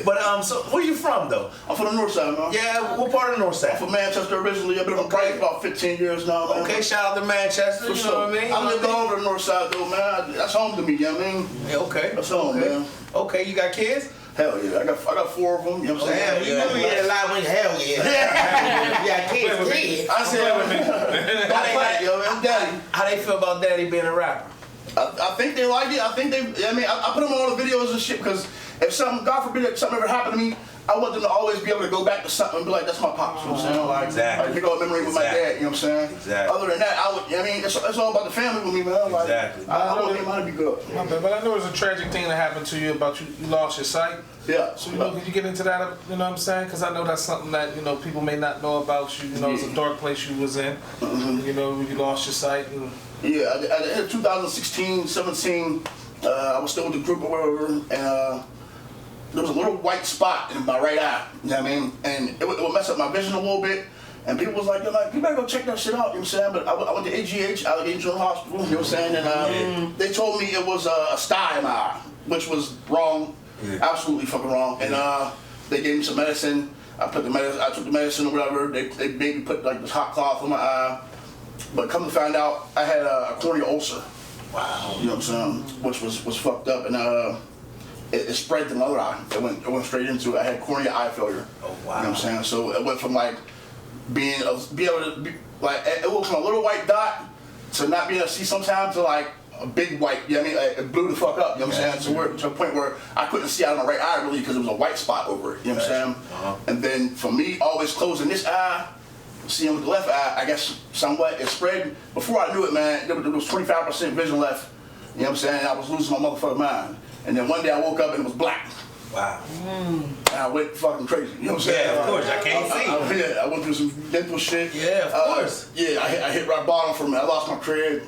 A: But so where you from though?
I: I'm from the north side, man.
A: Yeah, what part of the north side?
I: I'm from Manchester originally. I've been on Brighton about 15 years now, man.
A: Okay, shout out to Manchester.
I: For
A: you know what I mean?
I: I lived all over the north side though, man. That's home to me, you know what I mean?
A: Yeah, okay.
I: That's home, man.
A: Okay, you got kids?
I: Hell yeah, I got 4 of them. You know what I'm saying?
G: You knew you had a lot when hell yeah. You got kids.
I: I said, I'm daddy.
A: How they feel about daddy being a rapper?
I: I think they like it. I mean, I put them on all the videos and shit because if something, God forbid, if something ever happened to me, I want them to always be able to go back to something and be like, that's my pops, you know what I'm saying? Like,
A: exactly.
I: Like, pick up a memory with my dad, you know what I'm saying?
A: Exactly.
I: Other than that, I mean, it's all about the family with me, man. Like,
A: exactly.
I: I want them to be good.
B: My bad, but I know there's a tragic thing that happened to you about you lost your sight.
I: Yeah.
B: So, can you get into that, you know what I'm saying? Because I know that's something that, people may not know about you. You know, it's a dark place you was in. You know, you lost your sight. And
I: yeah, at the end of 2016, 17, I was still with the group or whatever, and there was a little white spot in my right eye, you know what I mean? And it would mess up my vision a little bit. And people was like, you better go check that shit out, you know what I'm saying? But I went to AGH, Allegheny General Hospital, you know what I'm saying? And they told me it was a sty in my eye, which was wrong, absolutely fucking wrong. And they gave me some medicine. I took the medicine or whatever. They made me put like this hot cloth on my eye. But come to find out, I had a corneal ulcer. Wow. You know what I'm saying? Which was fucked up. And it spread to my other eye. It went straight into it. I had corneal eye failure.
A: Oh, wow.
I: You know what I'm saying? So it went from like be able to be, like, it went from a little white dot to not being able to see sometimes to like a big white, you know what I mean? Like, it blew the fuck up, you know what I'm saying? To a point where I couldn't see out of my right eye really because there was a white spot over it, you know what I'm saying? And then for me, always closing this eye, seeing with the left eye, I guess somewhat it spread. Before I knew it, man, there was 25% vision left, you know what I'm saying? And I was losing my motherfucking mind. And then one day I woke up and it was black.
A: Wow.
I: And I went fucking crazy, you know what I'm saying?
A: Yeah, of course, I can't see.
I: I went through some dental shit.
A: Yeah, of course.
I: Yeah, I hit rock bottom from it. I lost my crib,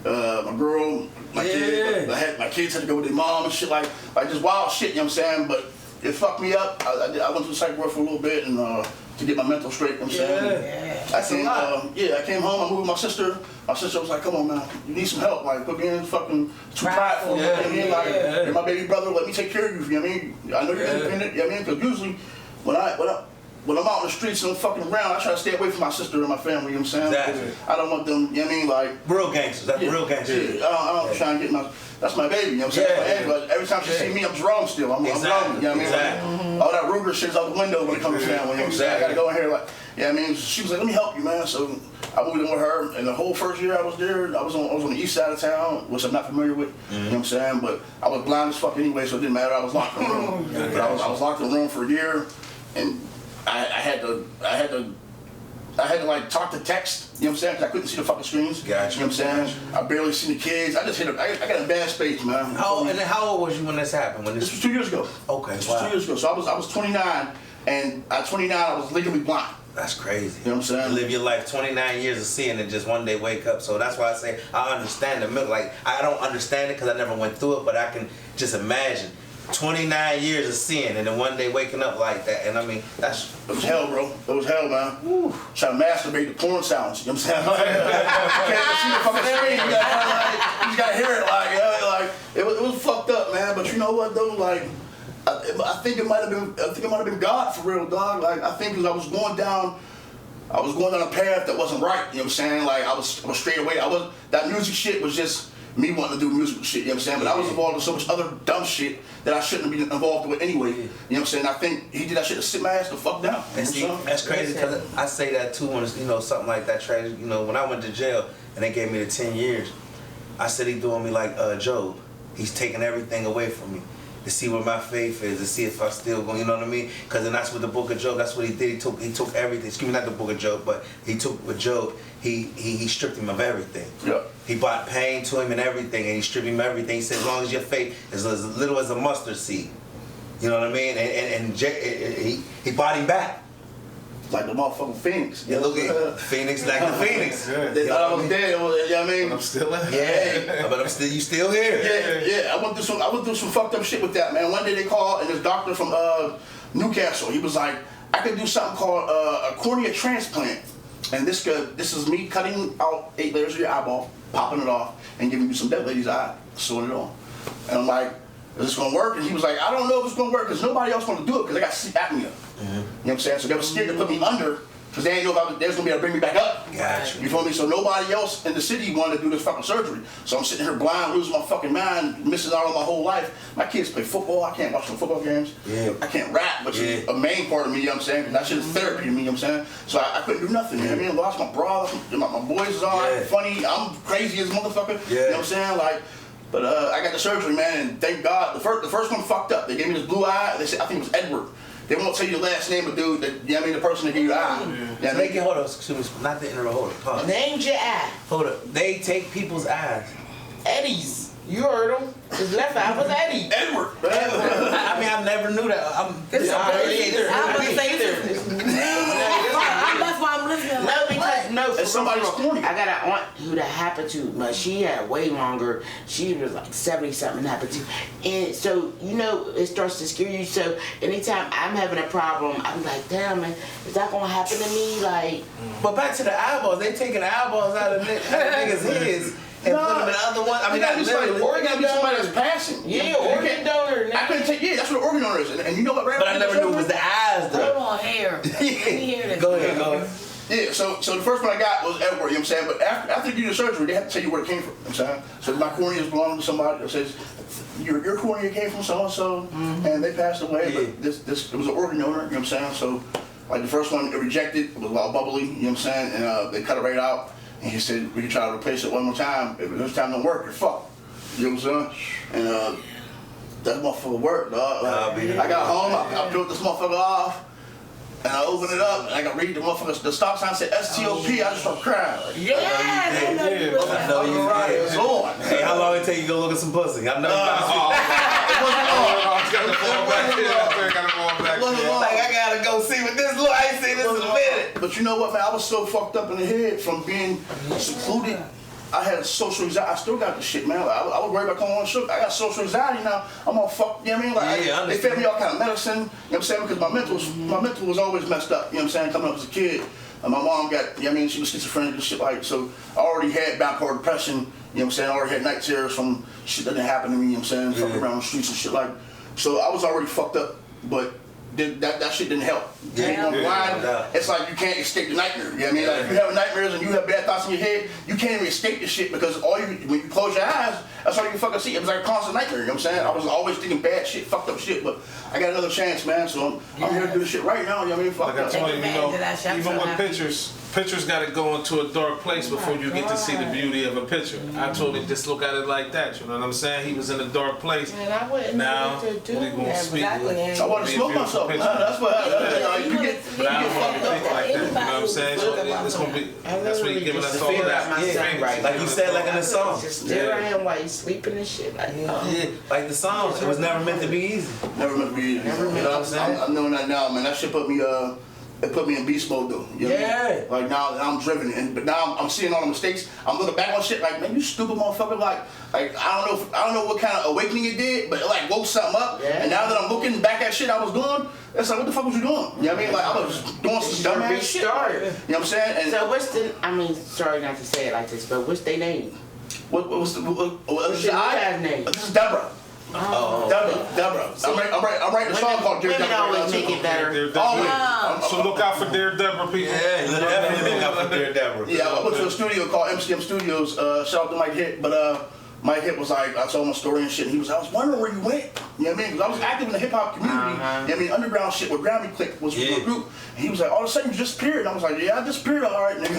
I: my girl, my kid. My kids had to go with their mom and shit, like just wild shit, you know what I'm saying? But it fucked me up. I went to the psych ward for a little bit and to get my mental straight, you know what I'm saying?
A: That's a lot.
I: I came home, I moved with my sister. My sister was like, come on, man, you need some help. Like, quit being fucking too prideful, you know what I mean? Like, you're my baby brother, let me take care of you, you know what I mean? I know you're independent, you know what I mean? Because usually, when I'm out in the streets and I'm fucking around, I try to stay away from my sister and my family, you know what I'm saying?
A: Exactly.
I: I don't want them, you know what I mean? Like,
A: real gangsters, that's real gangsters.
I: Yeah, I don't try and get that's my baby, you know what I'm saying? But every time she see me, I'm Jerome still. I'm Jerome, you know what I mean? All that Ruger shit's out the window when it comes to family, you know what I'm saying? I gotta go in here like, you know what I mean? She was like, let me help you, man. So I moved in with her, and the whole first year I was there, I was on the east side of town, which I'm not familiar with, you know what I'm saying? But I was blind as fuck anyway, so it didn't matter. I was locked in the room. But I was locked in the room for a year, and I had to like talk to text, you know what I'm saying? Because I couldn't see the fucking screens.
A: Gotcha.
I: You know what I'm saying? I barely seen the kids. I just I got a bad space, man.
A: How old was you when this happened?
I: This was 2 years ago.
A: Okay,
I: This was 2 years ago. So I was 29, and at 29 I was legally blind.
A: That's crazy.
I: You know what I'm saying?
A: You live your life 29 years of seeing and just one day wake up. So that's why I say I understand the middle. Like, I don't understand it because I never went through it, but I can just imagine 29 years of seeing and then one day waking up like that. And I mean,
I: it was hell, bro. It was hell, man. Woo. Trying to masturbate the porn sounds. You know what I'm saying? You can't see the fucking screen. You just gotta hear it. Like it was fucked up, man. But you know what though? Like, I think it might have been God for real, dog. Like, I think because I was going down a path that wasn't right. You know what I'm saying? Like, I was straight away. That music shit was just me wanting to do musical shit, you know what I'm saying? But I was involved in so much other dumb shit that I shouldn't have been involved with anyway. You know what I'm saying? I think he did that shit to sit my ass the fuck down.
A: And see, that's crazy because I say that too when it's, you know, something like that tragic. You know, when I went to jail and they gave me the 10 years, I said he doing me like Job. He's taking everything away from me to see where my faith is, to see if I still go, you know what I mean? Because then that's what the book of Job, that's what he did. He took everything. Excuse me, not the book of Job, but he took with Job, he stripped him of everything.
I: Yeah.
A: He brought pain to him and everything, and he stripped him of everything. He said, as long as your faith is as little as a mustard seed. You know what I mean? And he brought him back.
I: Like the motherfucking Phoenix.
A: Yeah, look at Phoenix, like the Phoenix.
I: They thought I was dead, you know what I mean?
B: I'm still in.
A: Yeah, but you still here.
I: Yeah. I went through some fucked up shit with that, man. One day they called, and this doctor from Newcastle, he was like, I could do something called a cornea transplant. And this is me cutting out 8 layers of your eyeball, popping it off, and giving you some dead lady's eye, sewing it on. And I'm like, is this gonna work? And he was like, I don't know if it's gonna work because nobody else wanna do it because I got sleep apnea. You know what I'm saying? So they were scared to put me under because they didn't know if they was gonna be able to bring me back up.
A: Gotcha.
I: You feel me? So nobody else in the city wanted to do this fucking surgery. So I'm sitting here blind, losing my fucking mind, missing out on my whole life. My kids play football. I can't watch some football games.
A: Yeah.
I: I can't rap, which is a main part of me, you know what I'm saying? Because that shit is therapy to me, you know what I'm saying? So I couldn't do nothing, you know what I mean? I lost my bra, my boys is all right, funny, I'm crazy as a motherfucker, you know what I'm saying? Like, but I got the surgery, man, and thank God, the first one fucked up. They gave me this blue eye, they said, I think it was Edward. They won't tell you the last name of dude that, you know what I mean, the person that gave you the eye. Yeah,
A: They can hold up, excuse me, not the interrupt, hold up, pause.
G: Named your eye.
A: Hold up, they take people's eyes.
G: Eddie's. You heard him. His left eye was Eddie.
I: Edward.
A: I mean, I never knew that.
D: I'm gonna say that's why I'm listening.
G: No, because
I: It's somebody's corny.
G: I got an aunt who that happened to, but she had way longer. She was like 70-something happened to, and so you know it starts to scare you. So anytime I'm having a problem, I'm like, damn man, is that gonna happen to me? Like,
A: but back to the eyeballs, they taking eyeballs out of niggas' heads. And put them in the other one. I mean,
I: it's like organ donor. Somebody that's passing.
G: Yeah, organ donor.
I: I couldn't take. Yeah, that's what an organ donor is. And you know what?
A: But I never knew it was the eyes, though.
D: Hold on, here. Let me hear this.
A: Go ahead.
I: Yeah, so the first one I got was Edward, you know what I'm saying? But after you do the surgery, they have to tell you where it came from, you know what I'm saying? So my corneas belong to somebody that says, your cornea came from so-and-so, and they passed away, but this it was an organ donor, you know what I'm saying? So Like the first one, it rejected. It was all bubbly. You know what I'm saying? And they cut it right out. And he said we can try to replace it one more time. If this time don't work, you're fucked. You know what I'm saying? And that motherfucker worked, dog. I got home. I peeled this motherfucker off. And I opened it up, and I could read the motherfucker. The stop sign said STOP. I just started crying. Like,
D: I know you was
A: I know you
I: it was on.
A: Hey, how long it take you to go look at some pussy? I know. Like, I gotta go see what this look. I ain't seen this in a minute.
I: But you know what, man? I was so fucked up in the head from being secluded. I had social anxiety. I still got the shit, man. Like, I was worried about coming on the show. I got social anxiety now. I'm all fucked. You know what I mean? Like, they fed me all kind of medicine. You know what I'm saying? Because my mental was always messed up. You know what I'm saying? Coming up as a kid, and my mom got. You know what I mean? She was schizophrenic and shit like. So I already had bipolar depression. You know what I'm saying? I already had night terrors from shit that didn't happen to me. You know what I'm saying? Fucking around the streets and shit like. So I was already fucked up, but. That shit didn't help. It's like you can't escape the nightmare. You know what I mean? Like if you have nightmares and you have bad thoughts in your head, you can't even escape the shit because when you close your eyes, that's all you can fucking see. It was like a constant nightmare. You know what I'm saying? I was always thinking bad shit, fucked up shit, but I got another chance, man. So I'm here to do this shit right now. You know what I mean? Fuck
B: like I told you, even with pictures got to go into a dark place before you get to see the beauty of a picture. I told him just look at it like that. You know what I'm saying? He was in a dark place.
G: Man, I wouldn't know what to do.
B: We gonna speak.
I: I want to smoke myself. That's what happened.
B: But I don't want to think like that. You know what I'm saying? So it's gonna be. That's what he's giving us all that.
A: Like you said, like in the song.
G: Just stare at him while he's sleeping and shit. Like,
A: like the song. It was never meant to be easy.
I: Never meant to be easy. You know what I'm saying? I'm knowing that now, man. That shit put me it put me in beast mode though. You know what I mean? Like now I'm driven, but now I'm seeing all the mistakes. I'm looking back on shit like, man, you stupid motherfucker. Like I don't know what kind of awakening it did, but it like woke something up. Yeah. And now that I'm looking back at shit I was doing, it's like, what the fuck was you doing? You know what I mean? Like I was doing some dumb ass shit. You know what I'm saying? And
G: so what's sorry not to say it like this, but what's their name?
I: What's
G: your guy's name?
I: This is Deborah. Deborah. I'm writing a song called Dear Deborah.
G: Women always make it better.
B: So look out for Dear Deborah, people.
A: Yeah, definitely look out for Dear Deborah.
I: Yeah, I went to a studio called MCM Studios. Shout out to Mike Hitt, but Mike Hitt was like, I told him a story and shit. And I was wondering where you went. You know what I mean? Because I was active in the hip hop community. You know what I mean? Underground shit with Grammy Click was a group. And he was like, all of a sudden you disappeared. And I was like, yeah, I disappeared, all right, nigga.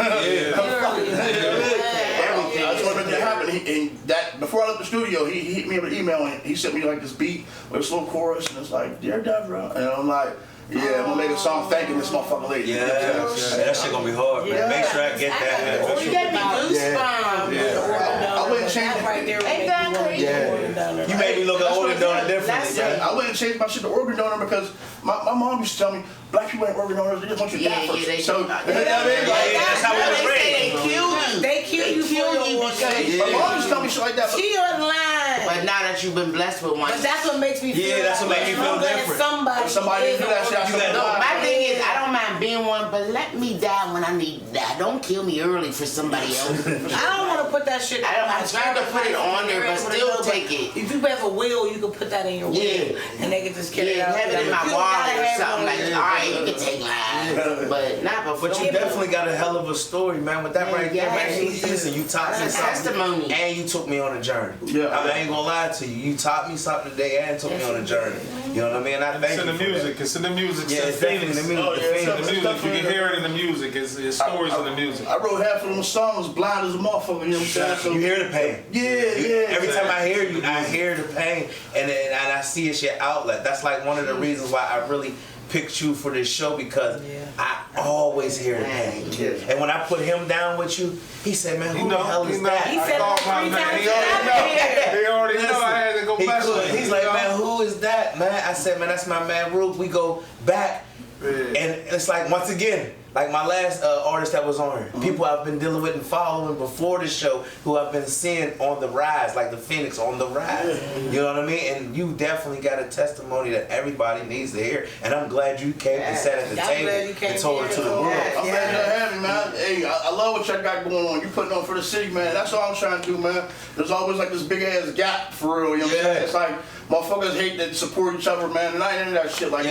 I: Everything. I just wanted that to happen. And that before I left the studio, he hit me with an email and he sent me like this beat with a slow chorus and it's like, Dear Deborah. And I'm like, yeah, I'm gonna make a song thanking this motherfucker lady.
A: Yeah, that shit gonna be hard, man. Make sure I get that.
G: Oh, you got me goosebumps.
I: I wouldn't change it.
D: Right there. Ain't that crazy?
A: Yeah. You made me look at organ donor differently, man.
I: I wouldn't change my shit to organ donor because my mom used to tell me black people ain't organ donors. They just want you to die first.
G: They
I: so
A: that's how we was raised.
D: They kill you for your organ.
I: My mom used to tell me shit like that.
D: She online.
G: But now that you've been blessed with one,
D: but that's what makes me feel.
A: Yeah, that's what makes me feel different.
I: Somebody do that shit.
G: My thing is, I don't mind being one, but let me die when I need to die. Don't kill me early for somebody else.
D: I don't want to put that shit.
G: I'm trying to put it on there, but still take it.
D: If you have a will, you can put that in your will, and they can just carry it out.
G: Have it in my wallet or something like. All right, you can take mine, but not before.
A: But you definitely got a hell of a story, man. With that right there, man. Listen, you taught me something, and you took me on a journey. Yeah, I ain't gonna lie to you. You taught me something today, and took me on a journey. You know what I mean? I thank you.
B: It's in the music.
A: Yeah, it's definitely in the music.
B: You can hear it in the music. It's stories in the music.
I: I wrote half of them songs blind as a motherfucker. You know what I'm saying? So
A: you hear the pain.
I: Yeah.
A: Every time I hear you, I hear the pain, and I see it's your outlet. That's like one of the reasons why I really picked you for this show because I always hear the pain. And when I put him down with you, he said, "Man, who the hell is that?"
D: He said it 3 times.
B: He already know I had to go back.
A: He's like, "Man, who is that, man?" I said, "Man, that's my man Rube." We go back, and it's like once again. Like my last artist that was on here, people I've been dealing with and following before the show, who I've been seeing on the rise, like the Phoenix on the rise. You know what I mean? And you definitely got a testimony that everybody needs to hear. And I'm glad you came and sat at the table and told it to the world.
I: I'm glad you're having me, man. Hey, I love what y'all got going on. You putting on for the city, man. That's all I'm trying to do, man. There's always like this big ass gap for real. You know what I'm saying? It's like Motherfuckers hate to support each other, man, and I ain't into that shit. Like,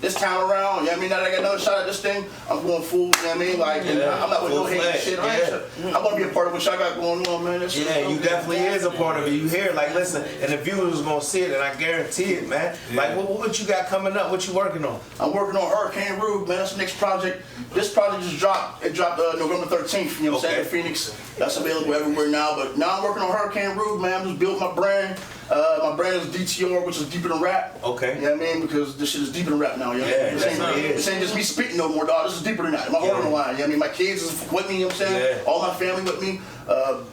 I: this time around, you know what I mean? Now that I got another shot at this thing, I'm going full, you know what I mean? Like, and I'm not with no hate shit. I want to be a part of what y'all got going on, man. That's
A: you definitely is a part of it. You hear, like, listen, and the viewers going to see it, and I guarantee it, man. Like, what you got coming up? What you working on?
I: I'm working on Hurricane Rouge, man. That's the next project. This project just dropped. It dropped November 13th, you know what I'm saying, in Phoenix. That's available everywhere now. But now I'm working on Hurricane Rouge, man. I'm just building my brand. My brand is DTR, which is deeper than rap.
A: Okay.
I: You know what I mean? Because this shit is deeper than rap now. You know what I mean? This ain't just me spitting no more, dog. This is deeper than that. My heart on the line. You know what I mean? My kids is with me, you know what I'm saying? All my family with me.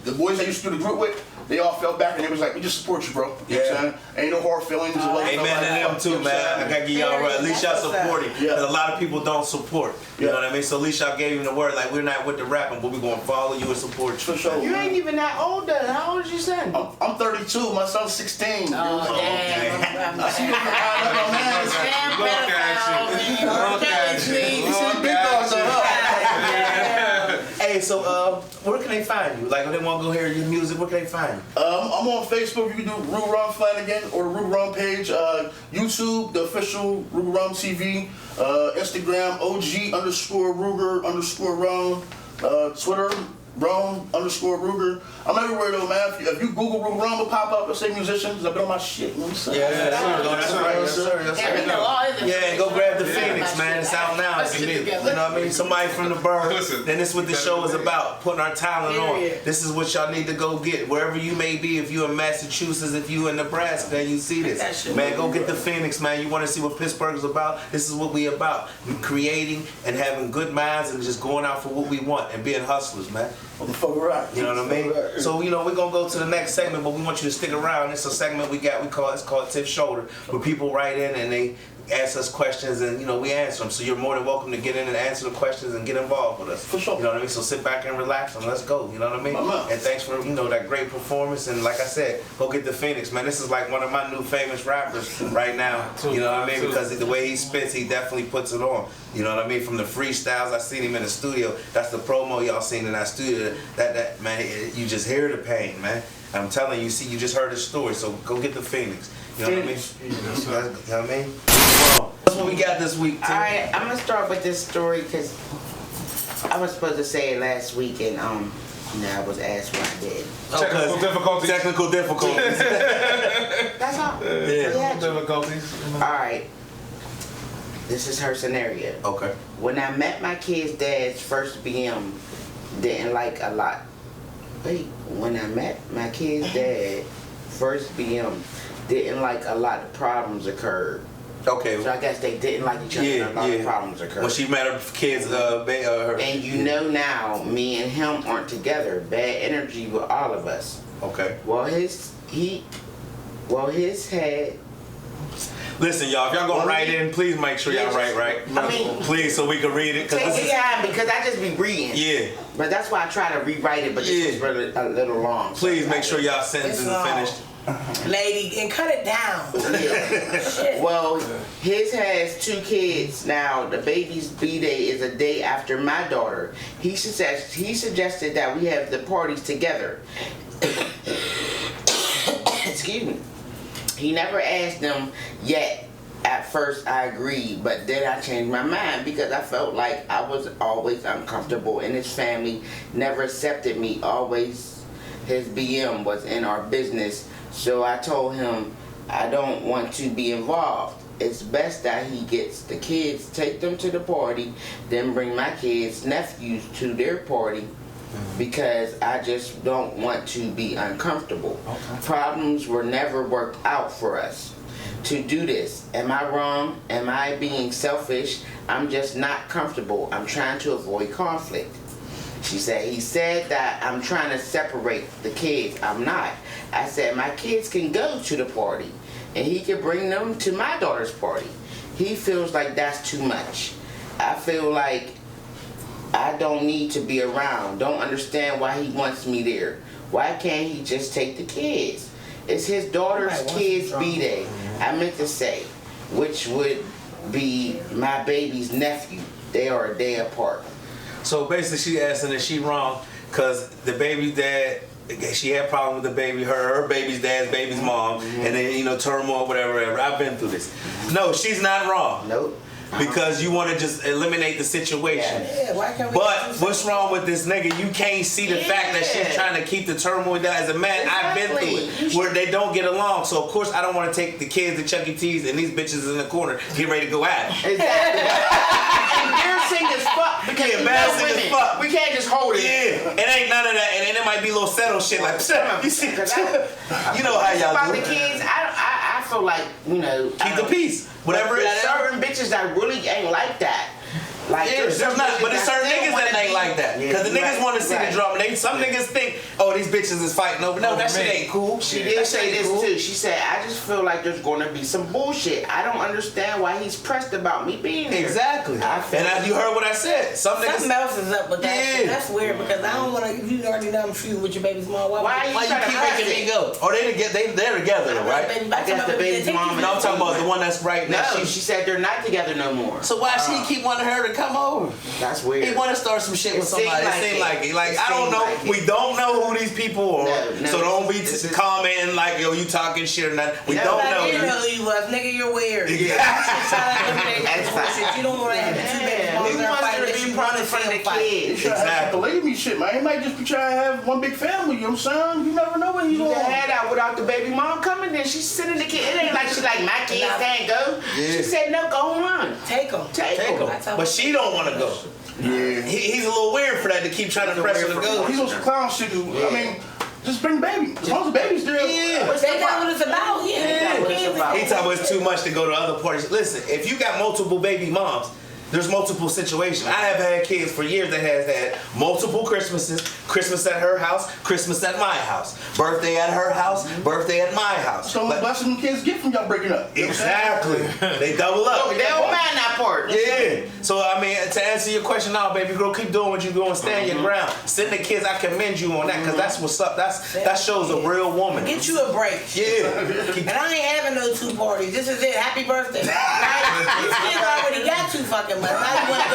I: The boys I used to do the group with, they all fell back and they was like, we just support you, bro. You know what I'm saying? Ain't no hard feelings.
A: Amen to them too, man. I gotta give y'all right. At least y'all supporting. Because a lot of people don't support. You know what I mean? So at least y'all gave him the word, like, we're not with the rapping, but we're gonna follow you and support you.
I: For sure.
G: You ain't even that old, though. How old is your son?
I: I'm 32. My son's 16.
F: Oh, damn.
I: I see
A: Hey, so where can they find you? Like, if they want to go hear your music, where can they find you?
I: I'm on Facebook. You can do Rue Rum Flanagan or the Rue Rum page. YouTube, the official Rue Rum TV. Instagram, OG_Ruger_Rum. Twitter, Rum_Ruger. I'm everywhere though, man. If you Google Rue Rum, it'll pop up. It'll say musicians. I've been on my shit. You know what I'm saying?
A: That's right. Yeah, go grab the Phoenix, man. It's out now. You know what I mean? Somebody from the burg. Then this is what the show is about. Putting our talent on. This is what y'all need to go get. Wherever you may be, if you in Massachusetts, if you in Nebraska, and you see this. Man, go get the Phoenix, man. You want to see what Pittsburgh is about? This is what we about. Creating and having good minds and just going out for what we want and being hustlers, man. You know what I mean? So, you know, we're going to go to the next segment, but we want you to stick around. It's a segment it's called Tip Shoulder, where people write in and they ask us questions and, you know, we answer them. So you're more than welcome to get in and answer the questions and get involved with us.
I: For sure.
A: You know what I mean? So sit back and relax and let's go. You know what I mean? And thanks for, you know, that great performance. And like I said, go get the Phoenix, man. This is like one of my new famous rappers right now. You know what I mean? Because the way he spits, he definitely puts it on. You know what I mean? From the freestyles, I seen him in the studio. That's the promo y'all seen in that studio. That man, you just hear the pain, man. I'm telling you, see, you just heard his story. So go get the Phoenix. You know what I mean? You know what I mean? That's what we got this week, Tim.
G: Alright, I'm gonna start with this story because I was supposed to say it last week and I was asked what I did.
A: Technical difficulties.
G: That's all.
B: Difficulties.
G: Alright. This is her scenario.
A: Okay.
G: When I met my kid's dad's first BM, didn't like a lot. When I met my kid's dad first BM, didn't like a lot of problems occurred.
A: Okay.
G: So I guess they didn't like each other and a lot of problems occurred.
A: When she met her kids, her.
G: And you know now, me and him aren't together. Bad energy with all of us.
A: Okay.
G: Well, his head.
A: Listen, y'all, if y'all gonna write in, please make sure y'all write right.
G: I mean,
A: please, so we can read it.
G: Take your time because I just be reading.
A: Yeah.
G: But that's why I try to rewrite it, but this is really a little long.
A: Please make sure y'all sentences are finished.
D: Lady, and cut it down.
G: Well, his has 2 kids now. The baby's B-day is a day after my daughter. He suggested that we have the parties together. Excuse me. He never asked them yet. At first I agreed, but then I changed my mind because I felt like I was always uncomfortable and his family never accepted me. Always his BM was in our business. So I told him I don't want to be involved. It's best that he gets the kids, take them to the party, then bring my kids, nephews to their party because I just don't want to be uncomfortable. Okay. Problems were never worked out for us to do this. Am I wrong? Am I being selfish? I'm just not comfortable. I'm trying to avoid conflict. She said, he said that I'm trying to separate the kids. I'm not. I said, my kids can go to the party and he can bring them to my daughter's party. He feels like that's too much. I feel like I don't need to be around. Don't understand why he wants me there. Why can't he just take the kids? It's his daughter's kids' B-day. I meant to say, which would be my baby's nephew. They are a day apart.
A: So basically she asking, is she wrong? Because the baby dad she had a problem with the baby, her baby's dad's baby's mom, and then turmoil, whatever. I've been through this. No, she's not wrong.
G: Nope.
A: Because you want to just eliminate the situation.
D: Yeah, why can't we
A: but what's wrong with this nigga? You can't see the fact that she's trying to keep the turmoil down. As a man, I've been through it where they don't get along. So of course I don't want to take the kids to Chuck E. Cheese and these bitches in the corner get ready to go at it.
G: Exactly. Embarrassing as fuck because
A: embarrassing as fuck.
G: We can't just hold it.
A: Yeah, it ain't none of that, and then it might be little settle shit like you see. You know how y'all
G: about
A: do.
G: The kids, I feel like
A: keep the peace. Whatever.
G: There's certain bitches that really ain't like that. Like,
A: but there's certain niggas that ain't like that. Because the niggas want to see the drama. Some niggas think, these bitches is fighting over. No, that shit ain't cool.
G: She did say this too. She said, I just feel like there's going to be some bullshit. I don't understand why he's pressed about me being here.
A: Exactly. And you heard what I said.
D: Something else is up with that shit. That's weird because I don't want to, if you already know I'm feuding with your baby's mom, why you
A: keep making me go? Or they're together, right?
G: I guess the baby's mom.
A: No, I'm talking about the one that's right now.
G: No, she said they're not together no more.
A: So why she keep wanting her to come over?
G: That's weird.
A: He want to start some shit with somebody. It seems like it. Like, I don't know. We don't know who these people are. So don't be commenting like, yo, you talking shit or nothing. We don't know.
D: You know who you was. Nigga, you're weird.
A: Yeah.
D: You don't want to have two babies.
G: He wants her to be part of the kids.
I: Exactly. Believe me, shit, man. He might just be trying to have one big family. You know what I'm saying? You never know when he's going to
G: head out without the baby mom coming. Then she's sending the kid. It ain't like she like my kids can't go. She said no, go on.
D: Take them.
A: But she don't want to go.
I: Yeah.
A: He's a little weird for that to keep trying to press her to go.
I: He's on some clown shit, dude. I mean, just bring baby. As long as the baby's there.
A: Yeah.
D: They got what it's about. Yeah.
A: He talking about it's too much to go to other parties. Listen, if you got multiple baby moms, there's multiple situations. I have had kids for years that has had multiple Christmases. Christmas at her house, Christmas at my house. Birthday at her house, birthday at my house.
I: So much blessing kids get from y'all breaking up.
A: Exactly. They double up.
G: They don't mind that part.
A: Yeah. So, I mean, to answer your question now, baby girl, keep doing what you're doing. Stand your ground. Send the kids. I commend you on that because that's what's up. That shows a real woman.
D: Get you a break.
A: Yeah.
D: And I ain't having no two parties. This is it. Happy birthday. Right? These kids already got too fucking much. Now you want to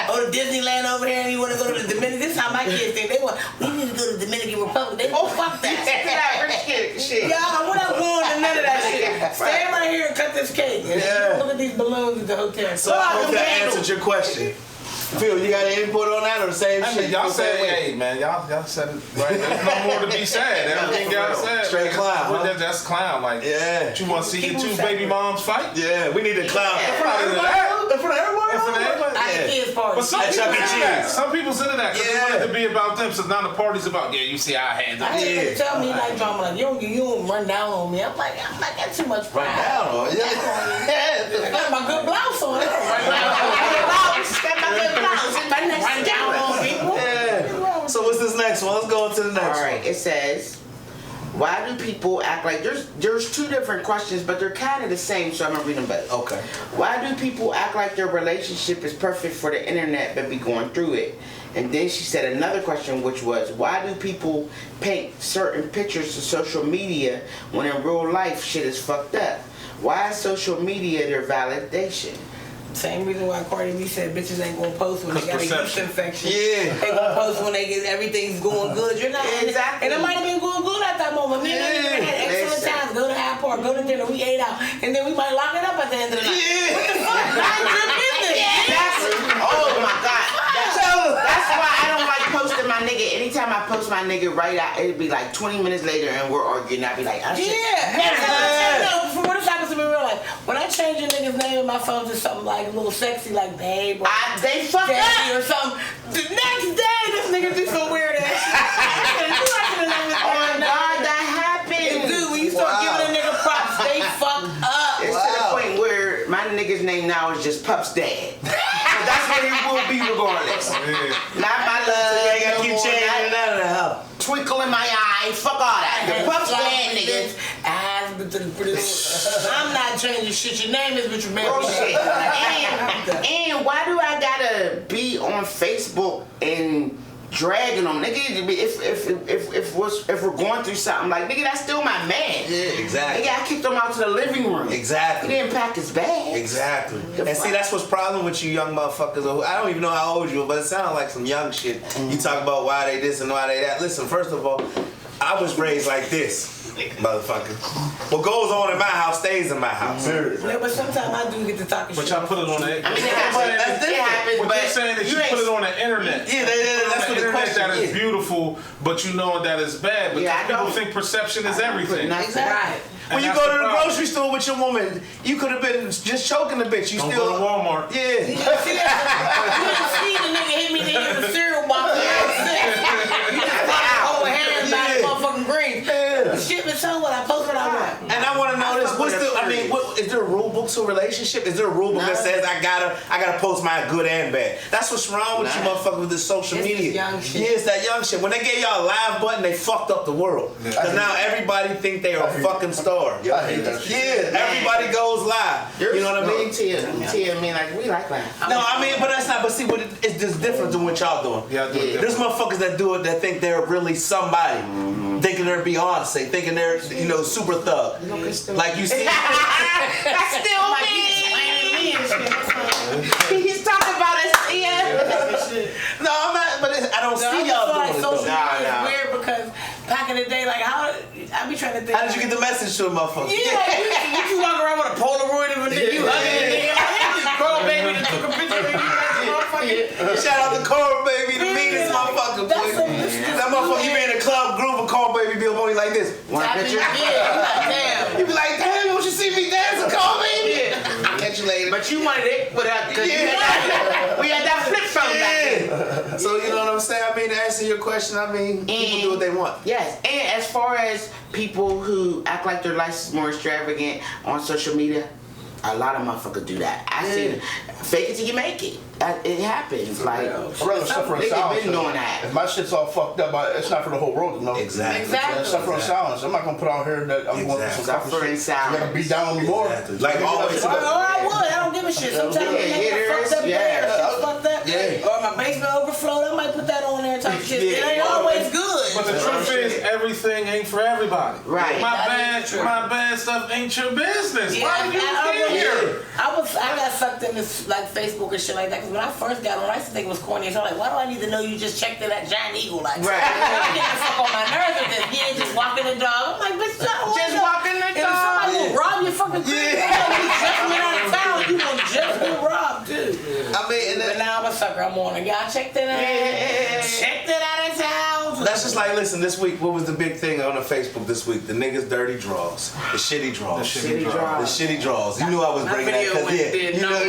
D: go to Disneyland over here and you want to go to the Dominican. This is how my kids think. We need to go to the Dominican Republic. They fuck that.
G: Shit.
D: Y'all, we're not going to none of that shit. Stay right here and cut this cake.
A: Yeah.
D: Look at these balloons at the hotel.
A: So I hope that answered your question. Phil, you got any input on that or the same shit?
B: Y'all said, hey man, y'all said it right. There's no more to be said. Everything y'all said.
A: Straight clown.
B: Huh? That's clown. Like,
A: yeah.
B: You want to see your two baby moms fight?
A: Yeah, we need a clown.
I: In front of everybody?
B: But some people's into that because they want it to be about them. So now the party's about, you see how I handle it.
D: Tell me like drama, like you don't run down on me. I'm like, that's too much pride.
A: Run down on you?
D: I got my good blouse on. Run down on people.
A: Yeah. So what's this next one? Let's go into the next one.
G: All right. It says, why do people act like there's two different questions, but they're kind of the same, so I'm gonna read them both.
A: Okay.
G: Why do people act like their relationship is perfect for the internet but be going through it? And then she said another question, which was, why do people paint certain pictures to social media when in real life shit is fucked up? Why is social media their validation?
D: Same reason why Cardi B said bitches ain't gonna post when they got a yeast infection.
A: Yeah.
D: They gonna post when they get everything's going good. You're not
G: exactly.
D: And it might have been going good at that moment. Me and you had excellent times. Go to Hyde Park, go to dinner, we ate out, and then we might lock it up at the end of the night.
A: Yeah.
D: What the fuck? Mind your business.
G: Oh my God. That's why I don't like posting my nigga. Anytime I post my nigga right out, it'd be like 20 minutes later and we're arguing. I'd be like,
D: For what this happens to me in real life, when I change a nigga's name in my phone to something like a little sexy, like babe, or
G: they fucked up
D: or something, the next day this nigga do some weird ass shit.
G: Oh my God, that happened.
D: Dude, when you start giving a nigga props, they fuck up.
G: It's to the point where my nigga's name now is just Pup's dad. That's what he will be regardless. Not my love.
A: So you ain't gotta keep changing that or hell.
G: Twinkle in my eye. Fuck all that. The Pup's dad, nigga.
D: I'm not changing shit. Your name is Richard Man.
G: And why do I gotta be on Facebook and dragging them, nigga? If we're going through something, like, nigga, that's still my man.
A: Yeah, exactly.
G: Nigga, I kicked him out to the living room.
A: Exactly.
G: He didn't pack his bag.
A: Exactly. And see, that's what's problem with you young motherfuckers. I don't even know how old you are, but it sounds like some young shit. You talk about why they this and why they that. Listen, first of all, I was raised like this, motherfucker. What goes on in my house stays in my house.
D: Yeah, but sometimes I do get to talking shit.
B: But y'all put it on the internet.
G: I mean, it happens,
B: What you're saying is you put it on the internet.
A: Yeah, that's what the question
B: that is
A: is.
B: beautiful, but you know that it's bad. But people think perception is everything.
D: Right.
A: When you go to the grocery store with your woman, you could have been just choking the bitch. You
B: Don't
A: still
B: go to Walmart.
A: Yeah.
D: You didn't see the nigga hit me there in the cereal box. You just hold hands by the motherfucking green. Shit, but so what? I posted on that.
A: And I want to know this. Is there a rule book to a relationship? Is there a rule book that says I gotta post my good and bad? That's what's wrong with you motherfuckers with this social media.
D: Young shit.
A: Yeah, it's that young shit. When they gave y'all a live button, they fucked up the world. Because now everybody think they are a fucking star.
I: Yeah, I hate that shit.
A: Yeah, everybody goes live. You know what I mean?
G: Tell me like we like that.
A: No, I mean, but that's not. But see, it's just different than what y'all doing.
B: Yeah,
A: There's motherfuckers that do it that think they're really somebody, thinking they're Beyonce, thinking they're super thug. Like you see,
G: That's still me. He's talking about us,
A: no, I'm not. But I don't see y'all doing it.
D: Social
A: Though.
D: media is weird because back in the day, like I be trying to think.
A: How did you get the message to a motherfucker?
D: Yeah, you walk around with a Polaroid of a nigga, you hugging a nigga. This girl baby that took a picture of you.
A: Shout out to Cora Baby, the meanest motherfucker, boy. That motherfucker, you be in a club group and Cora Baby be on you like this.
G: One picture.
D: Damn.
A: You be like, damn, won't you see me dancing, Cora Baby? Catch you later.
G: But you wanted it without because we had that flip phone back then.
A: So you know what I'm saying? I mean, to answer your question, I mean, people do what they want.
G: Yes, and as far as people who act like their life is more extravagant on social media, a lot of motherfuckers do that. I see fake it till you make it. It happens. Like,
I: I'd rather suffer in silence.
G: been doing that.
I: If my shit's all fucked up, it's not for the whole world to know.
A: Exactly.
I: Suffer in silence. I'm not gonna put out here that I'm going to some fucking
G: Suffer in
I: shit.
G: silence.
I: You're gonna beat down on me more.
A: Like always.
D: I would. I don't give a shit. Sometimes I fucked up there. Shit's fucked up.
A: Yeah.
D: Or my basement overflowed. I might put that on there type shit. It ain't always good.
B: But the truth is, everything ain't for everybody.
G: Right.
B: My bad stuff ain't your business.
D: Yeah,
B: Why do you care?
D: I got sucked into like Facebook and shit like that because when I first got on, I used to think it was corny. So I'm like, why do I need to know you just checked in that giant eagle? Like,
G: Right.
D: I get the fuck on my nerves with this. Yeah, just walking the dog. I'm like, bitch,
G: Just walking the
D: if somebody will rob your fucking crib, you just went out of town, you gonna just get robbed too.
A: I mean,
D: But now I'm a sucker. I'm on it. Y'all checked it out. Checked it out of town.
A: that's just like, listen, this week, what was the big thing on the Facebook this week? The niggas' dirty draws. The shitty draws.
B: The shitty
A: The shitty draws. You knew I was bringing that because, you know.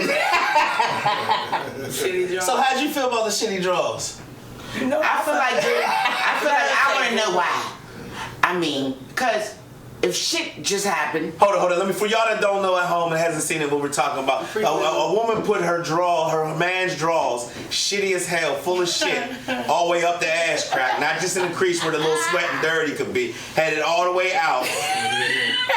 D: Shitty job.
A: So how'd you feel about the shitty draws?
D: You know,
G: I feel like I want to know why. I mean, because if shit just happened.
A: Hold on. Let me, for y'all that don't know at home and hasn't seen it, what we're talking about. A woman put her man's drawers, shitty as hell, full of shit, all the way up the ass crack, not just in the crease where the little sweat and dirty could be. Had it all the way out.